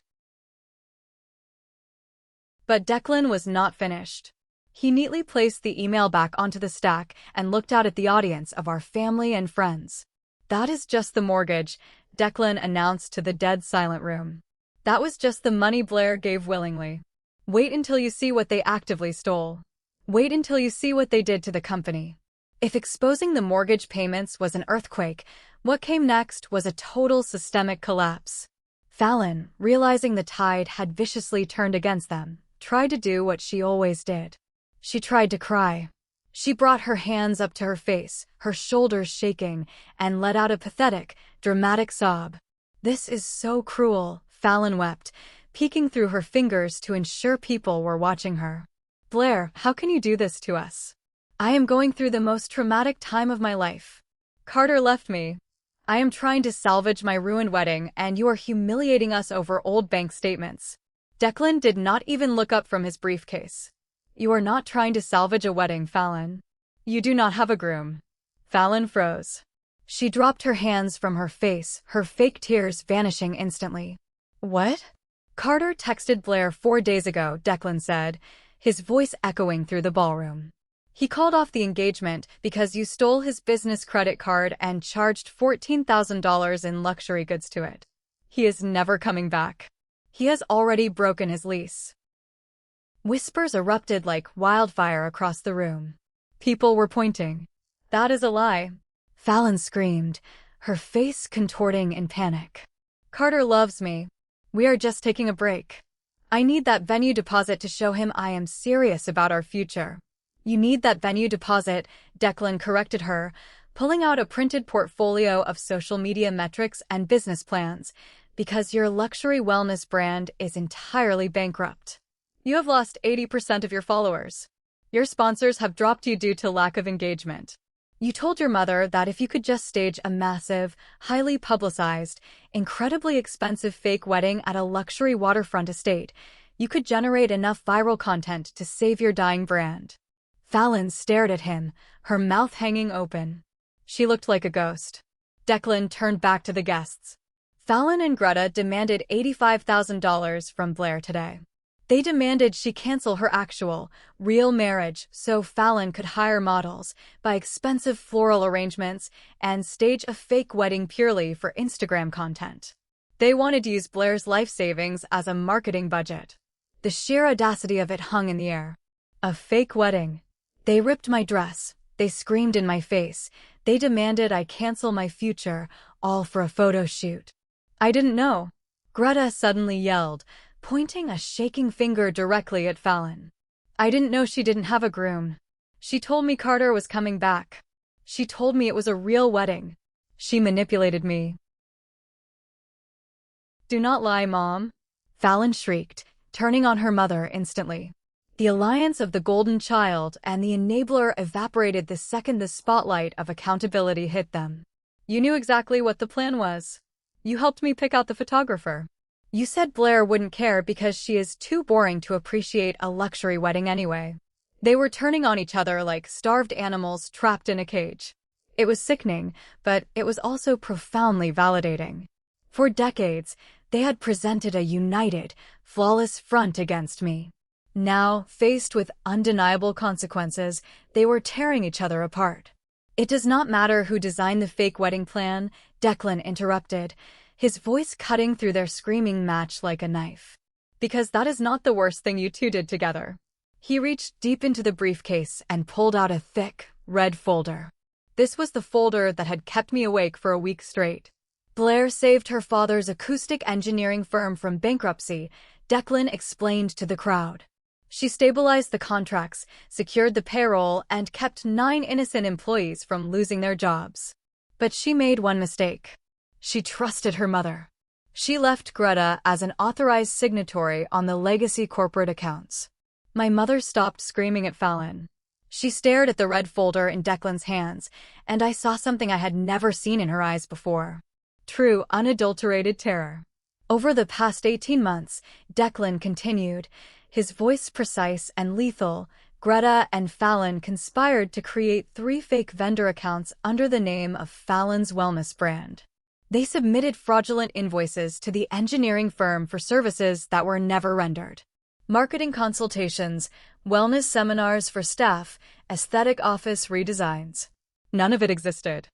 But Declan was not finished. He neatly placed the email back onto the stack and looked out at the audience of our family and friends. That is just the mortgage, Declan announced to the dead silent room. That was just the money Blair gave willingly. Wait until you see what they actively stole. Wait until you see what they did to the company. If exposing the mortgage payments was an earthquake, what came next was a total systemic collapse. Fallon, realizing the tide had viciously turned against them, tried to do what she always did. She tried to cry. She brought her hands up to her face, her shoulders shaking, and let out a pathetic, dramatic sob. This is so cruel, Fallon wept, peeking through her fingers to ensure people were watching her. Blair, how can you do this to us? I am going through the most traumatic time of my life. Carter left me. I am trying to salvage my ruined wedding, and you are humiliating us over old bank statements. Declan did not even look up from his briefcase. You are not trying to salvage a wedding, Fallon. You do not have a groom. Fallon froze. She dropped her hands from her face, her fake tears vanishing instantly. What? Carter texted Blair 4 days ago, Declan said, his voice echoing through the ballroom. He called off the engagement because you stole his business credit card and charged $14,000 in luxury goods to it. He is never coming back. He has already broken his lease. Whispers erupted like wildfire across the room. People were pointing. That is a lie. Fallon screamed, her face contorting in panic. Carter loves me. We are just taking a break. I need that venue deposit to show him I am serious about our future. You need that venue deposit, Declan corrected her, pulling out a printed portfolio of social media metrics and business plans, because your luxury wellness brand is entirely bankrupt. You have lost 80% of your followers. Your sponsors have dropped you due to lack of engagement. You told your mother that if you could just stage a massive, highly publicized, incredibly expensive fake wedding at a luxury waterfront estate, you could generate enough viral content to save your dying brand. Fallon stared at him, her mouth hanging open. She looked like a ghost. Declan turned back to the guests. Fallon and Greta demanded $85,000 from Blair today. They demanded she cancel her actual, real marriage so Fallon could hire models, buy expensive floral arrangements, and stage a fake wedding purely for Instagram content. They wanted to use Blair's life savings as a marketing budget. The sheer audacity of it hung in the air. A fake wedding. They ripped my dress. They screamed in my face. They demanded I cancel my future, all for a photo shoot. I didn't know. Greta suddenly yelled, pointing a shaking finger directly at Fallon. I didn't know she didn't have a groom. She told me Carter was coming back. She told me it was a real wedding. She manipulated me. Do not lie, Mom. Fallon shrieked, turning on her mother instantly. The alliance of the golden child and the enabler evaporated the second the spotlight of accountability hit them. You knew exactly what the plan was. You helped me pick out the photographer. You said Blair wouldn't care because she is too boring to appreciate a luxury wedding anyway. They were turning on each other like starved animals trapped in a cage. It was sickening, but it was also profoundly validating. For decades, they had presented a united, flawless front against me. Now, faced with undeniable consequences, they were tearing each other apart. It does not matter who designed the fake wedding plan, Declan interrupted, his voice cutting through their screaming match like a knife. Because that is not the worst thing you two did together. He reached deep into the briefcase and pulled out a thick, red folder. This was the folder that had kept me awake for a week straight. Blair saved her father's acoustic engineering firm from bankruptcy, Declan explained to the crowd. She stabilized the contracts, secured the payroll, and kept 9 innocent employees from losing their jobs. But she made one mistake. She trusted her mother. She left Greta as an authorized signatory on the legacy corporate accounts. My mother stopped screaming at Fallon. She stared at the red folder in Declan's hands, and I saw something I had never seen in her eyes before. True, unadulterated terror. Over the past 18 months, Declan continued, his voice precise and lethal, Greta and Fallon conspired to create 3 fake vendor accounts under the name of Fallon's Wellness brand. They submitted fraudulent invoices to the engineering firm for services that were never rendered. Marketing consultations, wellness seminars for staff, aesthetic office redesigns. None of it existed.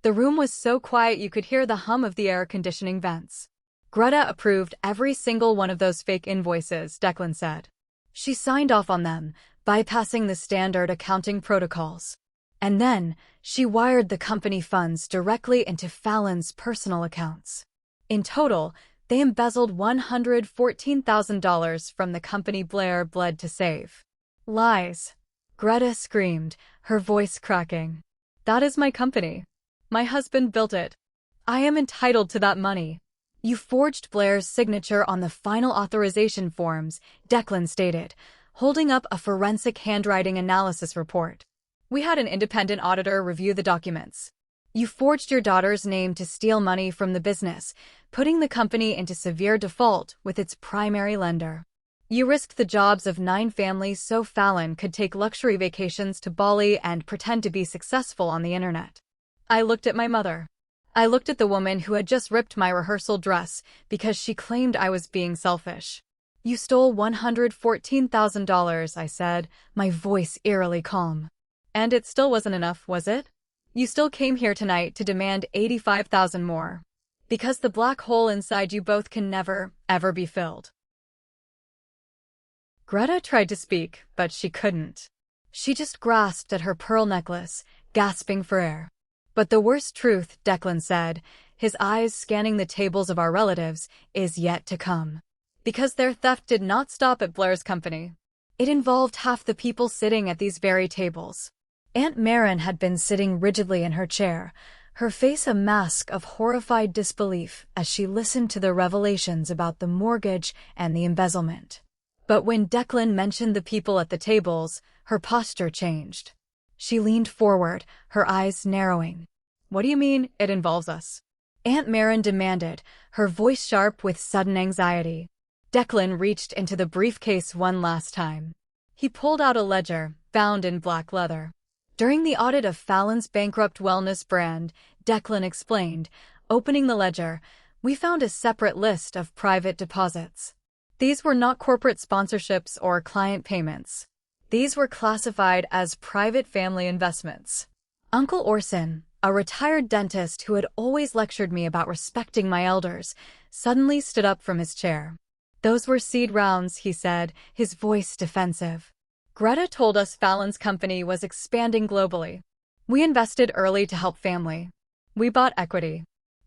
The room was so quiet you could hear the hum of the air conditioning vents. Greta approved every single one of those fake invoices, Declan said. She signed off on them, bypassing the standard accounting protocols. And then, she wired the company funds directly into Fallon's personal accounts. In total, they embezzled $114,000 from the company Blair bled to save. Lies. Greta screamed, her voice cracking. That is my company. My husband built it. I am entitled to that money. You forged Blair's signature on the final authorization forms, Declan stated, holding up a forensic handwriting analysis report. We had an independent auditor review the documents. You forged your daughter's name to steal money from the business, putting the company into severe default with its primary lender. You risked the jobs of 9 families so Fallon could take luxury vacations to Bali and pretend to be successful on the internet. I looked at my mother. I looked at the woman who had just ripped my rehearsal dress because she claimed I was being selfish. You stole $114,000, I said, my voice eerily calm. And it still wasn't enough, was it? You still came here tonight to demand $85,000 more. Because the black hole inside you both can never, ever be filled. Greta tried to speak, but she couldn't. She just grasped at her pearl necklace, gasping for air. But the worst truth, Declan said, his eyes scanning the tables of our relatives, is yet to come. Because their theft did not stop at Blair's company. It involved half the people sitting at these very tables. Aunt Maren had been sitting rigidly in her chair, her face a mask of horrified disbelief as she listened to the revelations about the mortgage and the embezzlement. But when Declan mentioned the people at the tables, her posture changed. She leaned forward, her eyes narrowing. "What do you mean, it involves us?" Aunt Maren demanded, her voice sharp with sudden anxiety. Declan reached into the briefcase one last time. He pulled out a ledger, bound in black leather. During the audit of Fallon's bankrupt wellness brand, Declan explained, opening the ledger, we found a separate list of private deposits. These were not corporate sponsorships or client payments. These were classified as private family investments. Uncle Orson, a retired dentist who had always lectured me about respecting my elders, suddenly stood up from his chair. Those were seed rounds, he said, his voice defensive. Greta told us Fallon's company was expanding globally. We invested early to help family. We bought equity.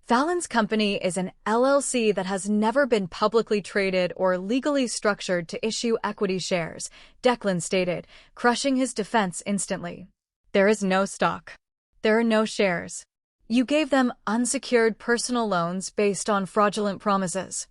Fallon's company is an LLC that has never been publicly traded or legally structured to issue equity shares, Declan stated, crushing his defense instantly. There is no stock. There are no shares. You gave them unsecured personal loans based on fraudulent promises.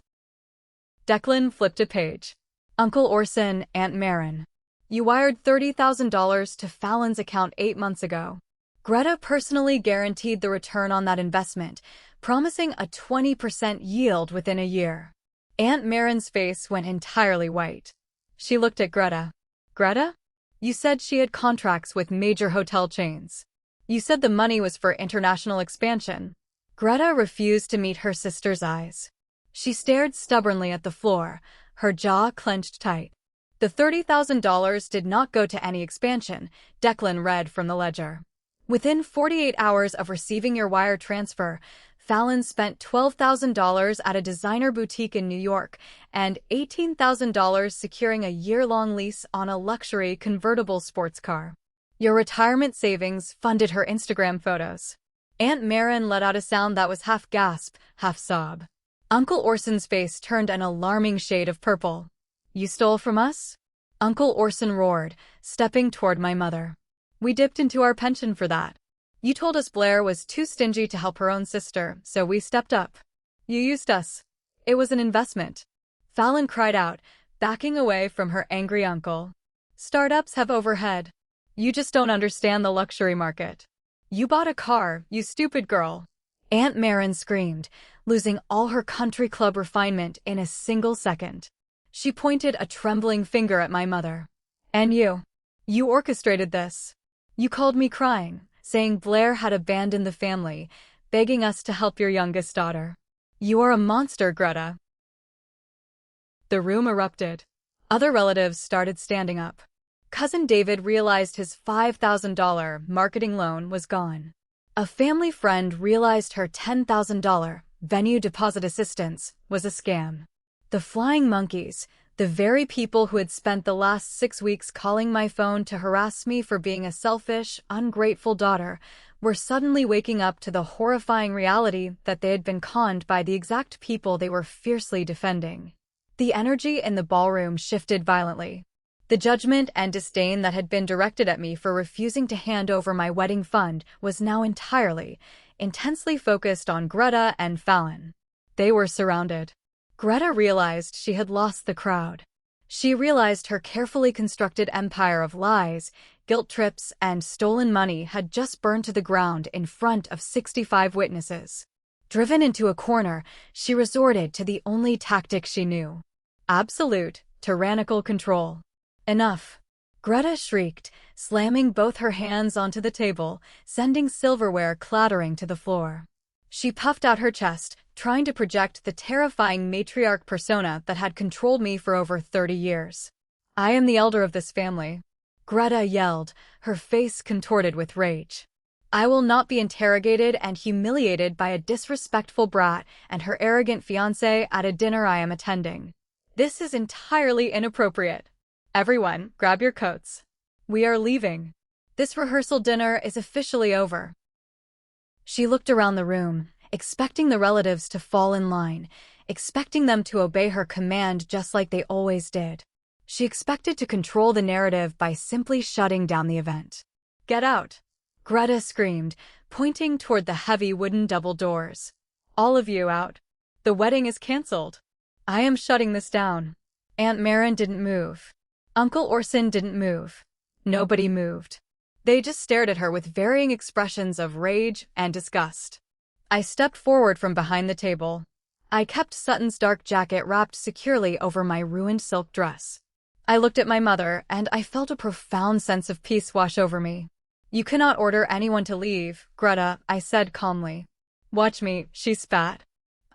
Declan flipped a page. Uncle Orson, Aunt Maren. You wired $30,000 to Fallon's account 8 months ago. Greta personally guaranteed the return on that investment, promising a 20% yield within a year. Aunt Maren's face went entirely white. She looked at Greta. Greta? You said she had contracts with major hotel chains. You said the money was for international expansion. Greta refused to meet her sister's eyes. She stared stubbornly at the floor, her jaw clenched tight. The $30,000 did not go to any expansion, Declan read from the ledger. Within 48 hours of receiving your wire transfer, Fallon spent $12,000 at a designer boutique in New York and $18,000 securing a year-long lease on a luxury convertible sports car. Your retirement savings funded her Instagram photos. Aunt Maren let out a sound that was half gasp, half sob. Uncle Orson's face turned an alarming shade of purple. You stole from us? Uncle Orson roared, stepping toward my mother. We dipped into our pension for that. You told us Blair was too stingy to help her own sister, so we stepped up. You used us. It was an investment. Fallon cried out, backing away from her angry uncle. Startups have overhead. You just don't understand the luxury market. You bought a car, you stupid girl. Aunt Maren screamed, losing all her country club refinement in a single second. She pointed a trembling finger at my mother. And you. You orchestrated this. You called me crying, saying Blair had abandoned the family, begging us to help your youngest daughter. You are a monster, Greta. The room erupted. Other relatives started standing up. Cousin David realized his $5,000 marketing loan was gone. A family friend realized her $10,000 venue deposit assistance was a scam. The flying monkeys, the very people who had spent the last 6 weeks calling my phone to harass me for being a selfish, ungrateful daughter, were suddenly waking up to the horrifying reality that they had been conned by the exact people they were fiercely defending. The energy in the ballroom shifted violently. The judgment and disdain that had been directed at me for refusing to hand over my wedding fund was now entirely, intensely focused on Greta and Fallon. They were surrounded. Greta realized she had lost the crowd. She realized her carefully constructed empire of lies, guilt trips, and stolen money had just burned to the ground in front of 65 witnesses. Driven into a corner, she resorted to the only tactic she knew. Absolute, tyrannical control. Enough. Greta shrieked, slamming both her hands onto the table, sending silverware clattering to the floor. She puffed out her chest, trying to project the terrifying matriarch persona that had controlled me for over 30 years. I am the elder of this family. Greta yelled, her face contorted with rage. I will not be interrogated and humiliated by a disrespectful brat and her arrogant fiancé at a dinner I am attending. This is entirely inappropriate. Everyone, grab your coats. We are leaving. This rehearsal dinner is officially over. She looked around the room, expecting the relatives to fall in line, expecting them to obey her command just like they always did. She expected to control the narrative by simply shutting down the event. Get out! Greta screamed, pointing toward the heavy wooden double doors. All of you out. The wedding is cancelled. I am shutting this down. Aunt Marin didn't move. Uncle Orson didn't move. Nobody moved. They just stared at her with varying expressions of rage and disgust. I stepped forward from behind the table. I kept Sutton's dark jacket wrapped securely over my ruined silk dress. I looked at my mother, and I felt a profound sense of peace wash over me. You cannot order anyone to leave, Greta, I said calmly. Watch me, she spat.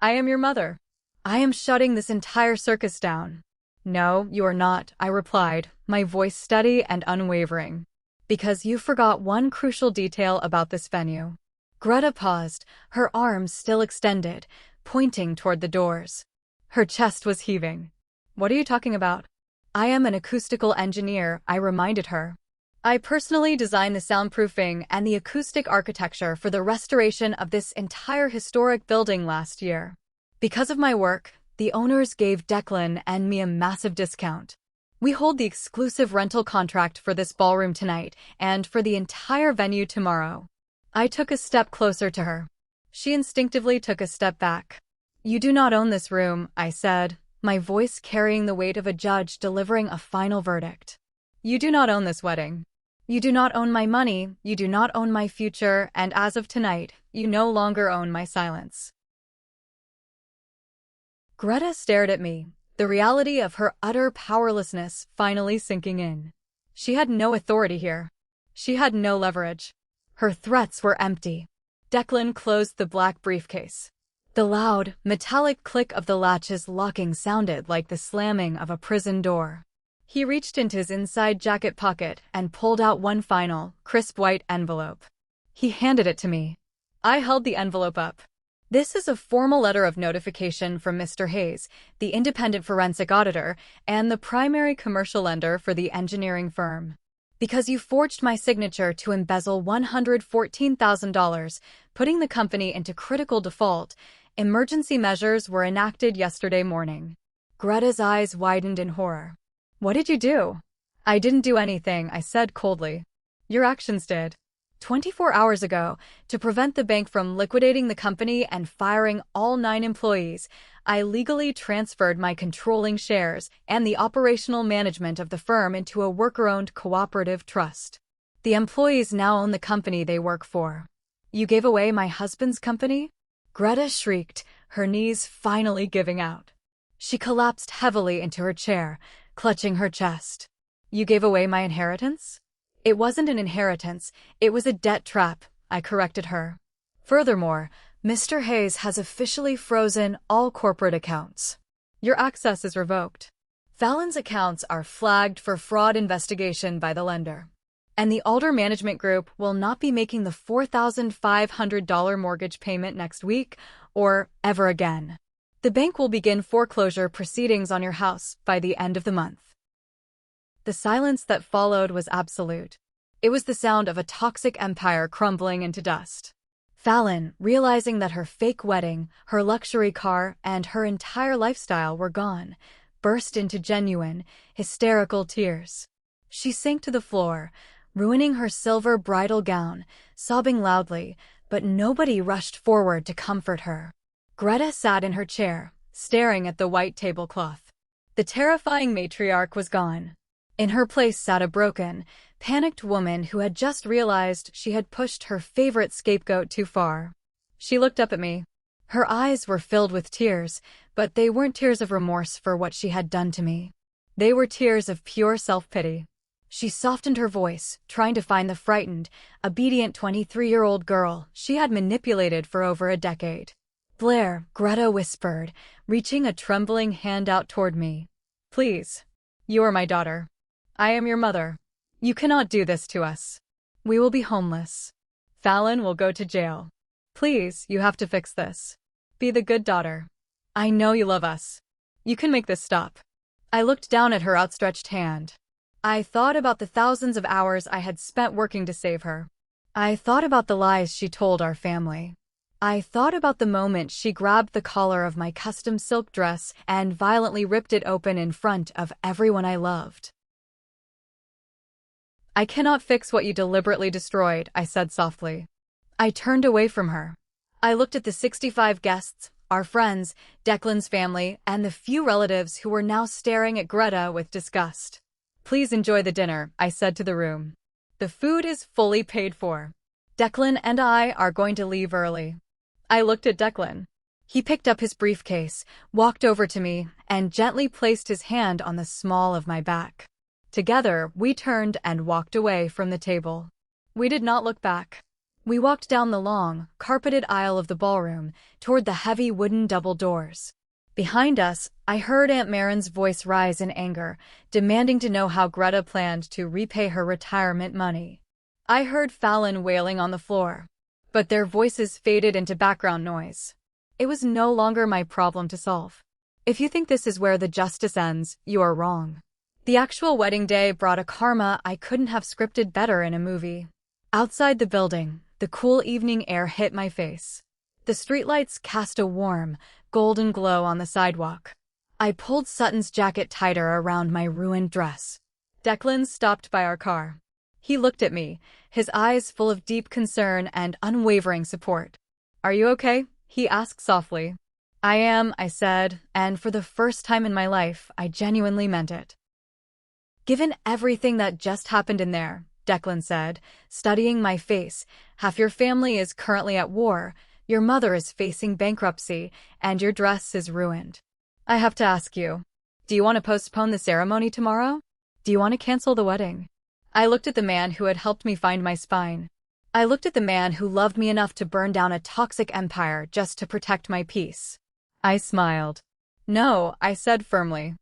I am your mother. I am shutting this entire circus down. No, you are not, I replied, my voice steady and unwavering. Because you forgot one crucial detail about this venue. Greta paused, her arms still extended, pointing toward the doors. Her chest was heaving. What are you talking about? I am an acoustical engineer, I reminded her. I personally designed the soundproofing and the acoustic architecture for the restoration of this entire historic building last year. Because of my work, the owners gave Declan and me a massive discount. We hold the exclusive rental contract for this ballroom tonight and for the entire venue tomorrow. I took a step closer to her. She instinctively took a step back. You do not own this room, I said, my voice carrying the weight of a judge delivering a final verdict. You do not own this wedding. You do not own my money, you do not own my future, and as of tonight, you no longer own my silence. Greta stared at me, the reality of her utter powerlessness finally sinking in. She had no authority here. She had no leverage. Her threats were empty. Declan closed the black briefcase. The loud, metallic click of the latches locking sounded like the slamming of a prison door. He reached into his inside jacket pocket and pulled out one final, crisp white envelope. He handed it to me. I held the envelope up. This is a formal letter of notification from Mr. Hayes, the independent forensic auditor, and the primary commercial lender for the engineering firm. Because you forged my signature to embezzle $114,000, putting the company into critical default, emergency measures were enacted yesterday morning. Greta's eyes widened in horror. What did you do? I didn't do anything, I said coldly. Your actions did. 24 hours ago, to prevent the bank from liquidating the company and firing all 9 employees, I legally transferred my controlling shares and the operational management of the firm into a worker-owned cooperative trust. The employees now own the company they work for. You gave away my husband's company? Greta shrieked, her knees finally giving out. She collapsed heavily into her chair, clutching her chest. You gave away my inheritance? It wasn't an inheritance, it was a debt trap, I corrected her. Furthermore, Mr. Hayes has officially frozen all corporate accounts. Your access is revoked. Fallon's accounts are flagged for fraud investigation by the lender. And the Alder Management Group will not be making the $4,500 mortgage payment next week or ever again. The bank will begin foreclosure proceedings on your house by the end of the month. The silence that followed was absolute. It was the sound of a toxic empire crumbling into dust. Fallon, realizing that her fake wedding, her luxury car, and her entire lifestyle were gone, burst into genuine, hysterical tears. She sank to the floor, ruining her silver bridal gown, sobbing loudly, but nobody rushed forward to comfort her. Greta sat in her chair, staring at the white tablecloth. The terrifying matriarch was gone. In her place sat a broken, panicked woman who had just realized she had pushed her favorite scapegoat too far. She looked up at me. Her eyes were filled with tears, but they weren't tears of remorse for what she had done to me. They were tears of pure self-pity. She softened her voice, trying to find the frightened, obedient 23-year-old girl she had manipulated for over a decade. Blair, Greta whispered, reaching a trembling hand out toward me. Please. You are my daughter. I am your mother. You cannot do this to us. We will be homeless. Fallon will go to jail. Please, you have to fix this. Be the good daughter. I know you love us. You can make this stop. I looked down at her outstretched hand. I thought about the thousands of hours I had spent working to save her. I thought about the lies she told our family. I thought about the moment she grabbed the collar of my custom silk dress and violently ripped it open in front of everyone I loved. I cannot fix what you deliberately destroyed, I said softly. I turned away from her. I looked at the 65 guests, our friends, Declan's family, and the few relatives who were now staring at Greta with disgust. Please enjoy the dinner, I said to the room. The food is fully paid for. Declan and I are going to leave early. I looked at Declan. He picked up his briefcase, walked over to me, and gently placed his hand on the small of my back. Together, we turned and walked away from the table. We did not look back. We walked down the long, carpeted aisle of the ballroom, toward the heavy wooden double doors. Behind us, I heard Aunt Marin's voice rise in anger, demanding to know how Greta planned to repay her retirement money. I heard Fallon wailing on the floor, but their voices faded into background noise. It was no longer my problem to solve. If you think this is where the justice ends, you are wrong. The actual wedding day brought a karma I couldn't have scripted better in a movie. Outside the building, the cool evening air hit my face. The streetlights cast a warm, golden glow on the sidewalk. I pulled Sutton's jacket tighter around my ruined dress. Declan stopped by our car. He looked at me, his eyes full of deep concern and unwavering support. Are you okay? He asked softly. I am, I said, and for the first time in my life, I genuinely meant it. Given everything that just happened in there, Declan said, studying my face, half your family is currently at war, your mother is facing bankruptcy, and your dress is ruined. I have to ask you, do you want to postpone the ceremony tomorrow? Do you want to cancel the wedding? I looked at the man who had helped me find my spine. I looked at the man who loved me enough to burn down a toxic empire just to protect my peace. I smiled. No, I said firmly.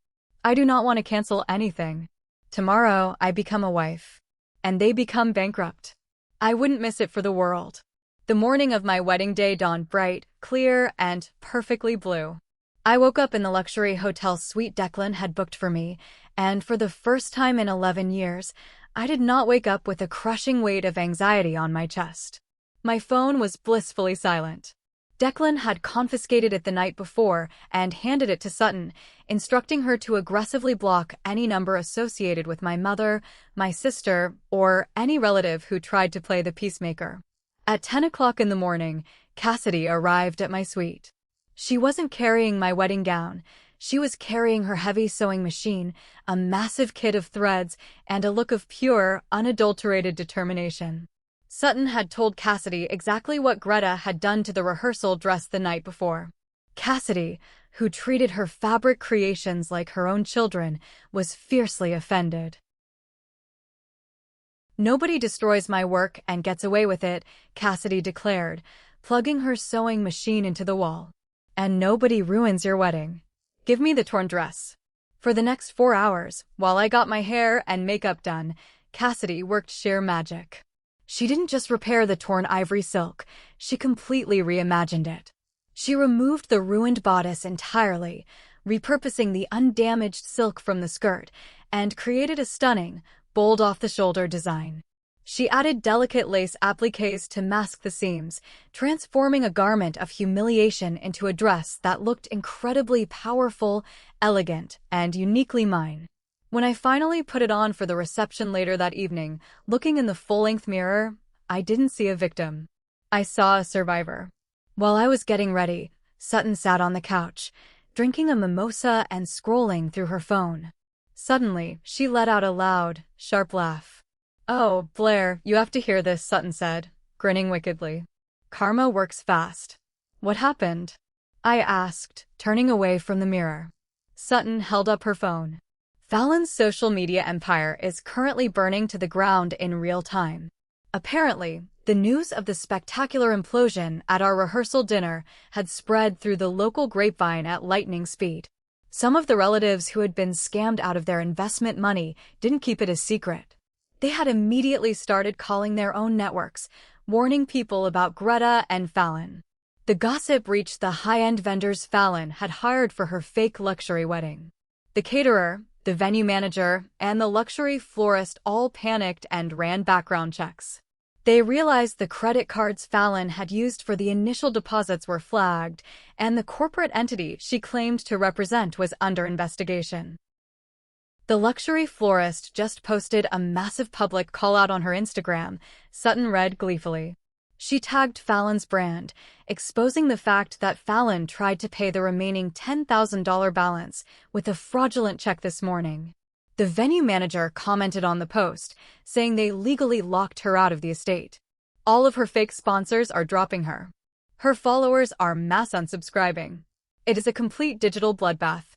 I do not want to cancel anything. Tomorrow, I become a wife. And they become bankrupt. I wouldn't miss it for the world. The morning of my wedding day dawned bright, clear, and perfectly blue. I woke up in the luxury hotel suite Declan had booked for me, and for the first time in 11 years, I did not wake up with a crushing weight of anxiety on my chest. My phone was blissfully silent. Declan had confiscated it the night before and handed it to Sutton, instructing her to aggressively block any number associated with my mother, my sister, or any relative who tried to play the peacemaker. At 10 o'clock in the morning, Cassidy arrived at my suite. She wasn't carrying my wedding gown. She was carrying her heavy sewing machine, a massive kit of threads, and a look of pure, unadulterated determination. Sutton had told Cassidy exactly what Greta had done to the rehearsal dress the night before. Cassidy, who treated her fabric creations like her own children, was fiercely offended. Nobody destroys my work and gets away with it, Cassidy declared, plugging her sewing machine into the wall. And nobody ruins your wedding. Give me the torn dress. For the next 4 hours, while I got my hair and makeup done, Cassidy worked sheer magic. She didn't just repair the torn ivory silk, she completely reimagined it. She removed the ruined bodice entirely, repurposing the undamaged silk from the skirt, and created a stunning, bold off-the-shoulder design. She added delicate lace appliques to mask the seams, transforming a garment of humiliation into a dress that looked incredibly powerful, elegant, and uniquely mine. When I finally put it on for the reception later that evening, looking in the full-length mirror, I didn't see a victim. I saw a survivor. While I was getting ready, Sutton sat on the couch, drinking a mimosa and scrolling through her phone. Suddenly, she let out a loud, sharp laugh. Oh, Blair, you have to hear this, Sutton said, grinning wickedly. Karma works fast. What happened? I asked, turning away from the mirror. Sutton held up her phone. Fallon's social media empire is currently burning to the ground in real time. Apparently, the news of the spectacular implosion at our rehearsal dinner had spread through the local grapevine at lightning speed. Some of the relatives who had been scammed out of their investment money didn't keep it a secret. They had immediately started calling their own networks, warning people about Greta and Fallon. The gossip reached the high-end vendors Fallon had hired for her fake luxury wedding. The caterer, the venue manager, and the luxury florist all panicked and ran background checks. They realized the credit cards Fallon had used for the initial deposits were flagged, and the corporate entity she claimed to represent was under investigation. The luxury florist just posted a massive public call-out on her Instagram, Sutton read gleefully. She tagged Fallon's brand, exposing the fact that Fallon tried to pay the remaining $10,000 balance with a fraudulent check this morning. The venue manager commented on the post, saying they legally locked her out of the estate. All of her fake sponsors are dropping her. Her followers are mass unsubscribing. It is a complete digital bloodbath.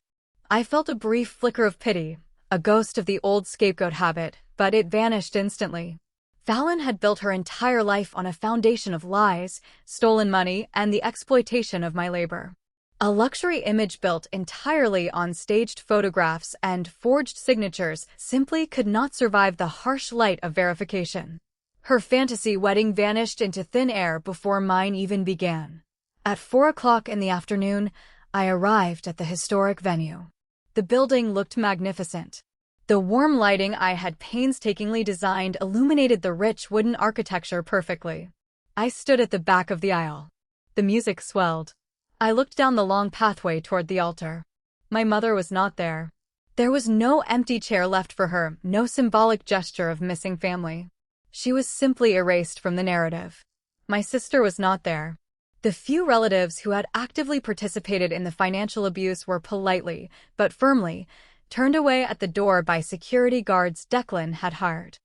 I felt a brief flicker of pity, a ghost of the old scapegoat habit, but it vanished instantly. Fallon had built her entire life on a foundation of lies, stolen money, and the exploitation of my labor. A luxury image built entirely on staged photographs and forged signatures simply could not survive the harsh light of verification. Her fantasy wedding vanished into thin air before mine even began. At 4 o'clock in the afternoon, I arrived at the historic venue. The building looked magnificent. The warm lighting I had painstakingly designed illuminated the rich wooden architecture perfectly. I stood at the back of the aisle. The music swelled. I looked down the long pathway toward the altar. My mother was not there. There was no empty chair left for her, no symbolic gesture of missing family. She was simply erased from the narrative. My sister was not there. The few relatives who had actively participated in the financial abuse were politely, but firmly, turned away at the door by security guards Declan had hired.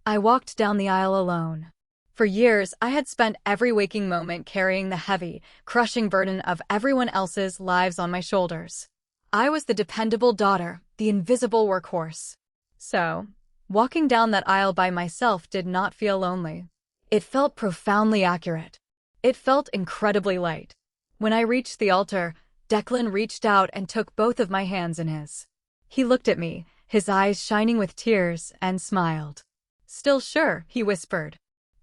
I walked down the aisle alone. For years, I had spent every waking moment carrying the heavy, crushing burden of everyone else's lives on my shoulders. I was the dependable daughter, the invisible workhorse. So, walking down that aisle by myself did not feel lonely. It felt profoundly accurate. It felt incredibly light. When I reached the altar, Declan reached out and took both of my hands in his. He looked at me, his eyes shining with tears, and smiled. "Still sure," he whispered.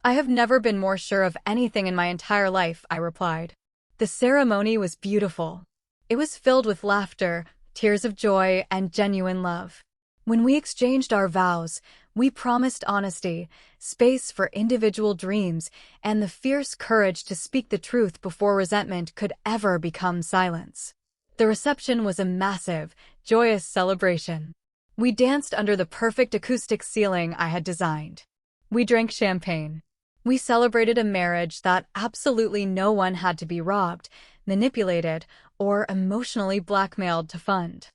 "I have never been more sure of anything in my entire life," I replied. The ceremony was beautiful. It was filled with laughter, tears of joy, and genuine love. When we exchanged our vows, we promised honesty, space for individual dreams, and the fierce courage to speak the truth before resentment could ever become silence. The reception was a massive, joyous celebration. We danced under the perfect acoustic ceiling I had designed. We drank champagne. We celebrated a marriage that absolutely no one had to be robbed, manipulated, or emotionally blackmailed to fund.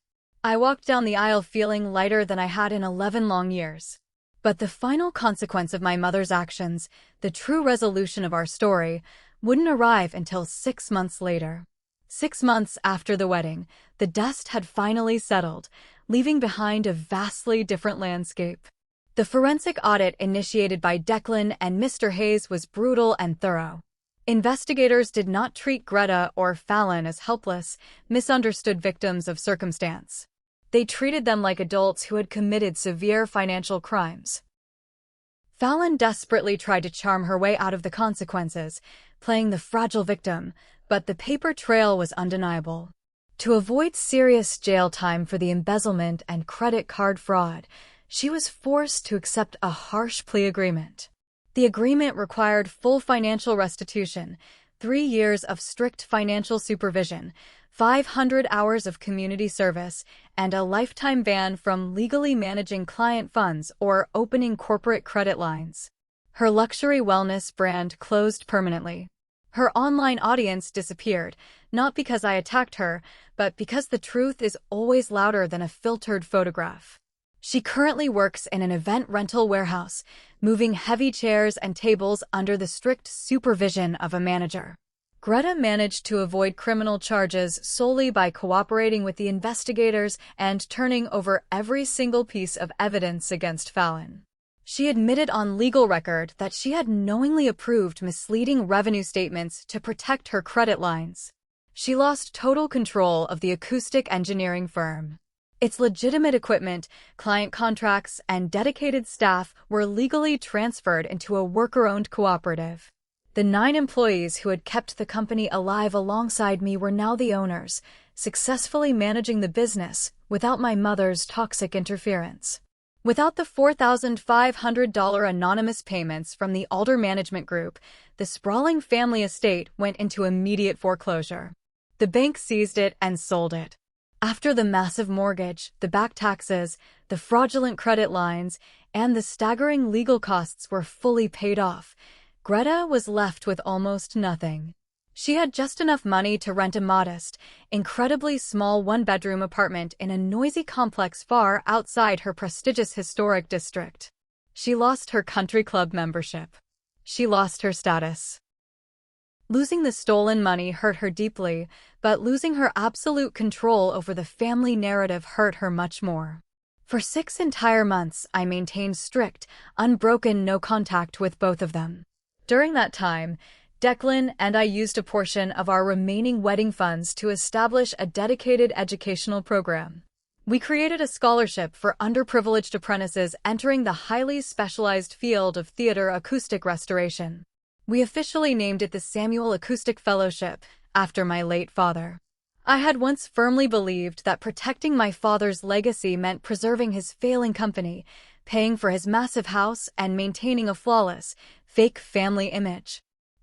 I walked down the aisle feeling lighter than I had in 11 long years. But the final consequence of my mother's actions, the true resolution of our story, wouldn't arrive until 6 months later. 6 months after the wedding, the dust had finally settled, leaving behind a vastly different landscape. The forensic audit initiated by Declan and Mr. Hayes was brutal and thorough. Investigators did not treat Greta or Fallon as helpless, misunderstood victims of circumstance. They treated them like adults who had committed severe financial crimes. Fallon desperately tried to charm her way out of the consequences, playing the fragile victim, but the paper trail was undeniable. To avoid serious jail time for the embezzlement and credit card fraud, she was forced to accept a harsh plea agreement. The agreement required full financial restitution, 3 years of strict financial supervision, 500 hours of community service, and a lifetime ban from legally managing client funds or opening corporate credit lines. Her luxury wellness brand closed permanently. Her online audience disappeared, not because I attacked her, but because the truth is always louder than a filtered photograph. She currently works in an event rental warehouse, moving heavy chairs and tables under the strict supervision of a manager. Greta managed to avoid criminal charges solely by cooperating with the investigators and turning over every single piece of evidence against Fallon. She admitted on legal record that she had knowingly approved misleading revenue statements to protect her credit lines. She lost total control of the acoustic engineering firm. Its legitimate equipment, client contracts, and dedicated staff were legally transferred into a worker-owned cooperative. The 9 employees who had kept the company alive alongside me were now the owners, successfully managing the business without my mother's toxic interference. Without the $4,500 anonymous payments from the Alder Management Group, the sprawling family estate went into immediate foreclosure. The bank seized it and sold it. After the massive mortgage, the back taxes, the fraudulent credit lines, and the staggering legal costs were fully paid off, Greta was left with almost nothing. She had just enough money to rent a modest, incredibly small one-bedroom apartment in a noisy complex far outside her prestigious historic district. She lost her country club membership. She lost her status. Losing the stolen money hurt her deeply, but losing her absolute control over the family narrative hurt her much more. For 6 entire months, I maintained strict, unbroken no contact with both of them. During that time, Declan and I used a portion of our remaining wedding funds to establish a dedicated educational program. We created a scholarship for underprivileged apprentices entering the highly specialized field of theater acoustic restoration. We officially named it the Samuel Acoustic Fellowship, after my late father. I had once firmly believed that protecting my father's legacy meant preserving his failing company, paying for his massive house, and maintaining a flawless, fake family image.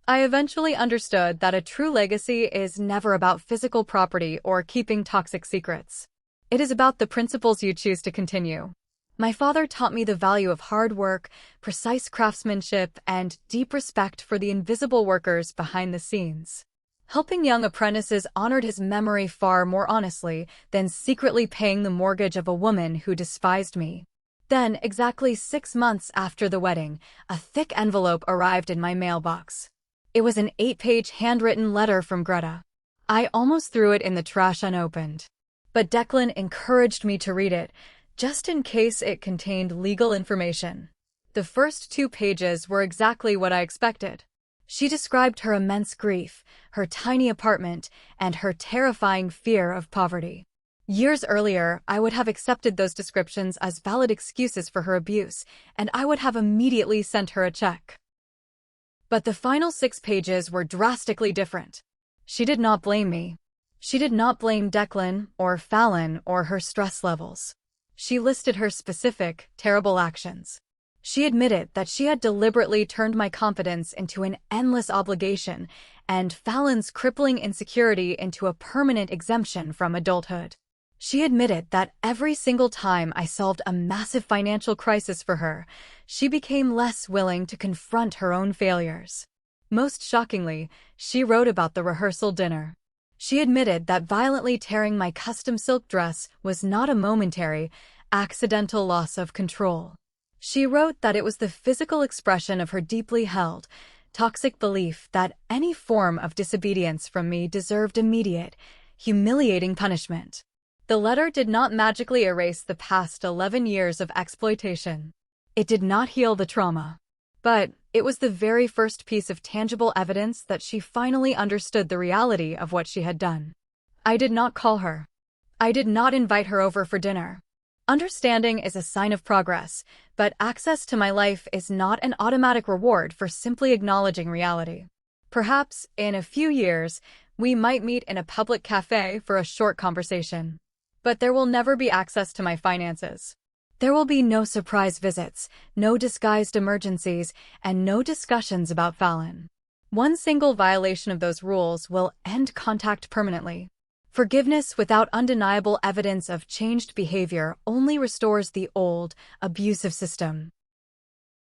I eventually understood that a true legacy is never about physical property or keeping toxic secrets. It is about the principles you choose to continue. My father taught me the value of hard work, precise craftsmanship, and deep respect for the invisible workers behind the scenes. Helping young apprentices honored his memory far more honestly than secretly paying the mortgage of a woman who despised me. Then, exactly 6 months after the wedding, a thick envelope arrived in my mailbox. It was an 8-page handwritten letter from Greta. I almost threw it in the trash unopened. But Declan encouraged me to read it, just in case it contained legal information. The first 2 pages were exactly what I expected. She described her immense grief, her tiny apartment, and her terrifying fear of poverty. Years earlier, I would have accepted those descriptions as valid excuses for her abuse, and I would have immediately sent her a check. But the final 6 pages were drastically different. She did not blame me. She did not blame Declan or Fallon or her stress levels. She listed her specific, terrible actions. She admitted that she had deliberately turned my confidence into an endless obligation and Fallon's crippling insecurity into a permanent exemption from adulthood. She admitted that every single time I solved a massive financial crisis for her, she became less willing to confront her own failures. Most shockingly, she wrote about the rehearsal dinner. She admitted that violently tearing my custom silk dress was not a momentary, accidental loss of control. She wrote that it was the physical expression of her deeply held, toxic belief that any form of disobedience from me deserved immediate, humiliating punishment. The letter did not magically erase the past 11 years of exploitation. It did not heal the trauma. But it was the very first piece of tangible evidence that she finally understood the reality of what she had done. I did not call her. I did not invite her over for dinner. Understanding is a sign of progress, but access to my life is not an automatic reward for simply acknowledging reality. Perhaps, in a few years, we might meet in a public cafe for a short conversation. But there will never be access to my finances. There will be no surprise visits, no disguised emergencies, and no discussions about Fallon. One single violation of those rules will end contact permanently. Forgiveness without undeniable evidence of changed behavior only restores the old, abusive system.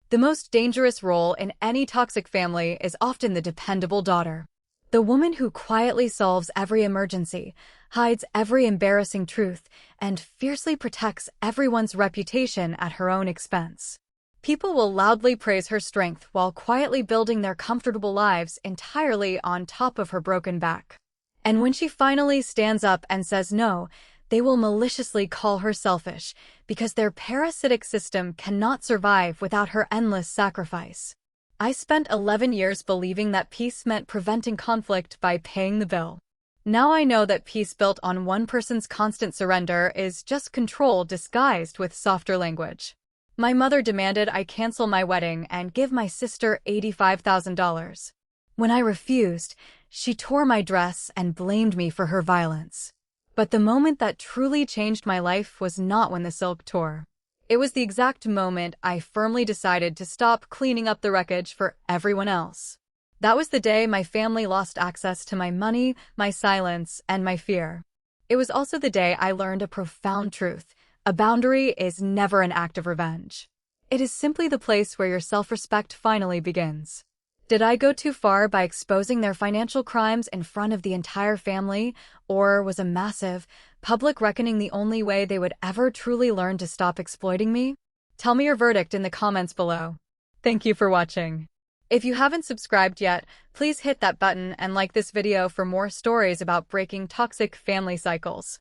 The most dangerous role in any toxic family is often the dependable daughter. The woman who quietly solves every emergency, hides every embarrassing truth, and fiercely protects everyone's reputation at her own expense. People will loudly praise her strength while quietly building their comfortable lives entirely on top of her broken back. And when she finally stands up and says no, they will maliciously call her selfish because their parasitic system cannot survive without her endless sacrifice. I spent 11 years believing that peace meant preventing conflict by paying the bill. Now I know that peace built on one person's constant surrender is just control disguised with softer language. My mother demanded I cancel my wedding and give my sister $85,000. When I refused, she tore my dress and blamed me for her violence. But the moment that truly changed my life was not when the silk tore. It was the exact moment I firmly decided to stop cleaning up the wreckage for everyone else. That was the day my family lost access to my money, my silence, and my fear. It was also the day I learned a profound truth. A boundary is never an act of revenge. It is simply the place where your self-respect finally begins. Did I go too far by exposing their financial crimes in front of the entire family, or was a massive, public reckoning the only way they would ever truly learn to stop exploiting me? Tell me your verdict in the comments below. Thank you for watching. If you haven't subscribed yet, please hit that button and like this video for more stories about breaking toxic family cycles.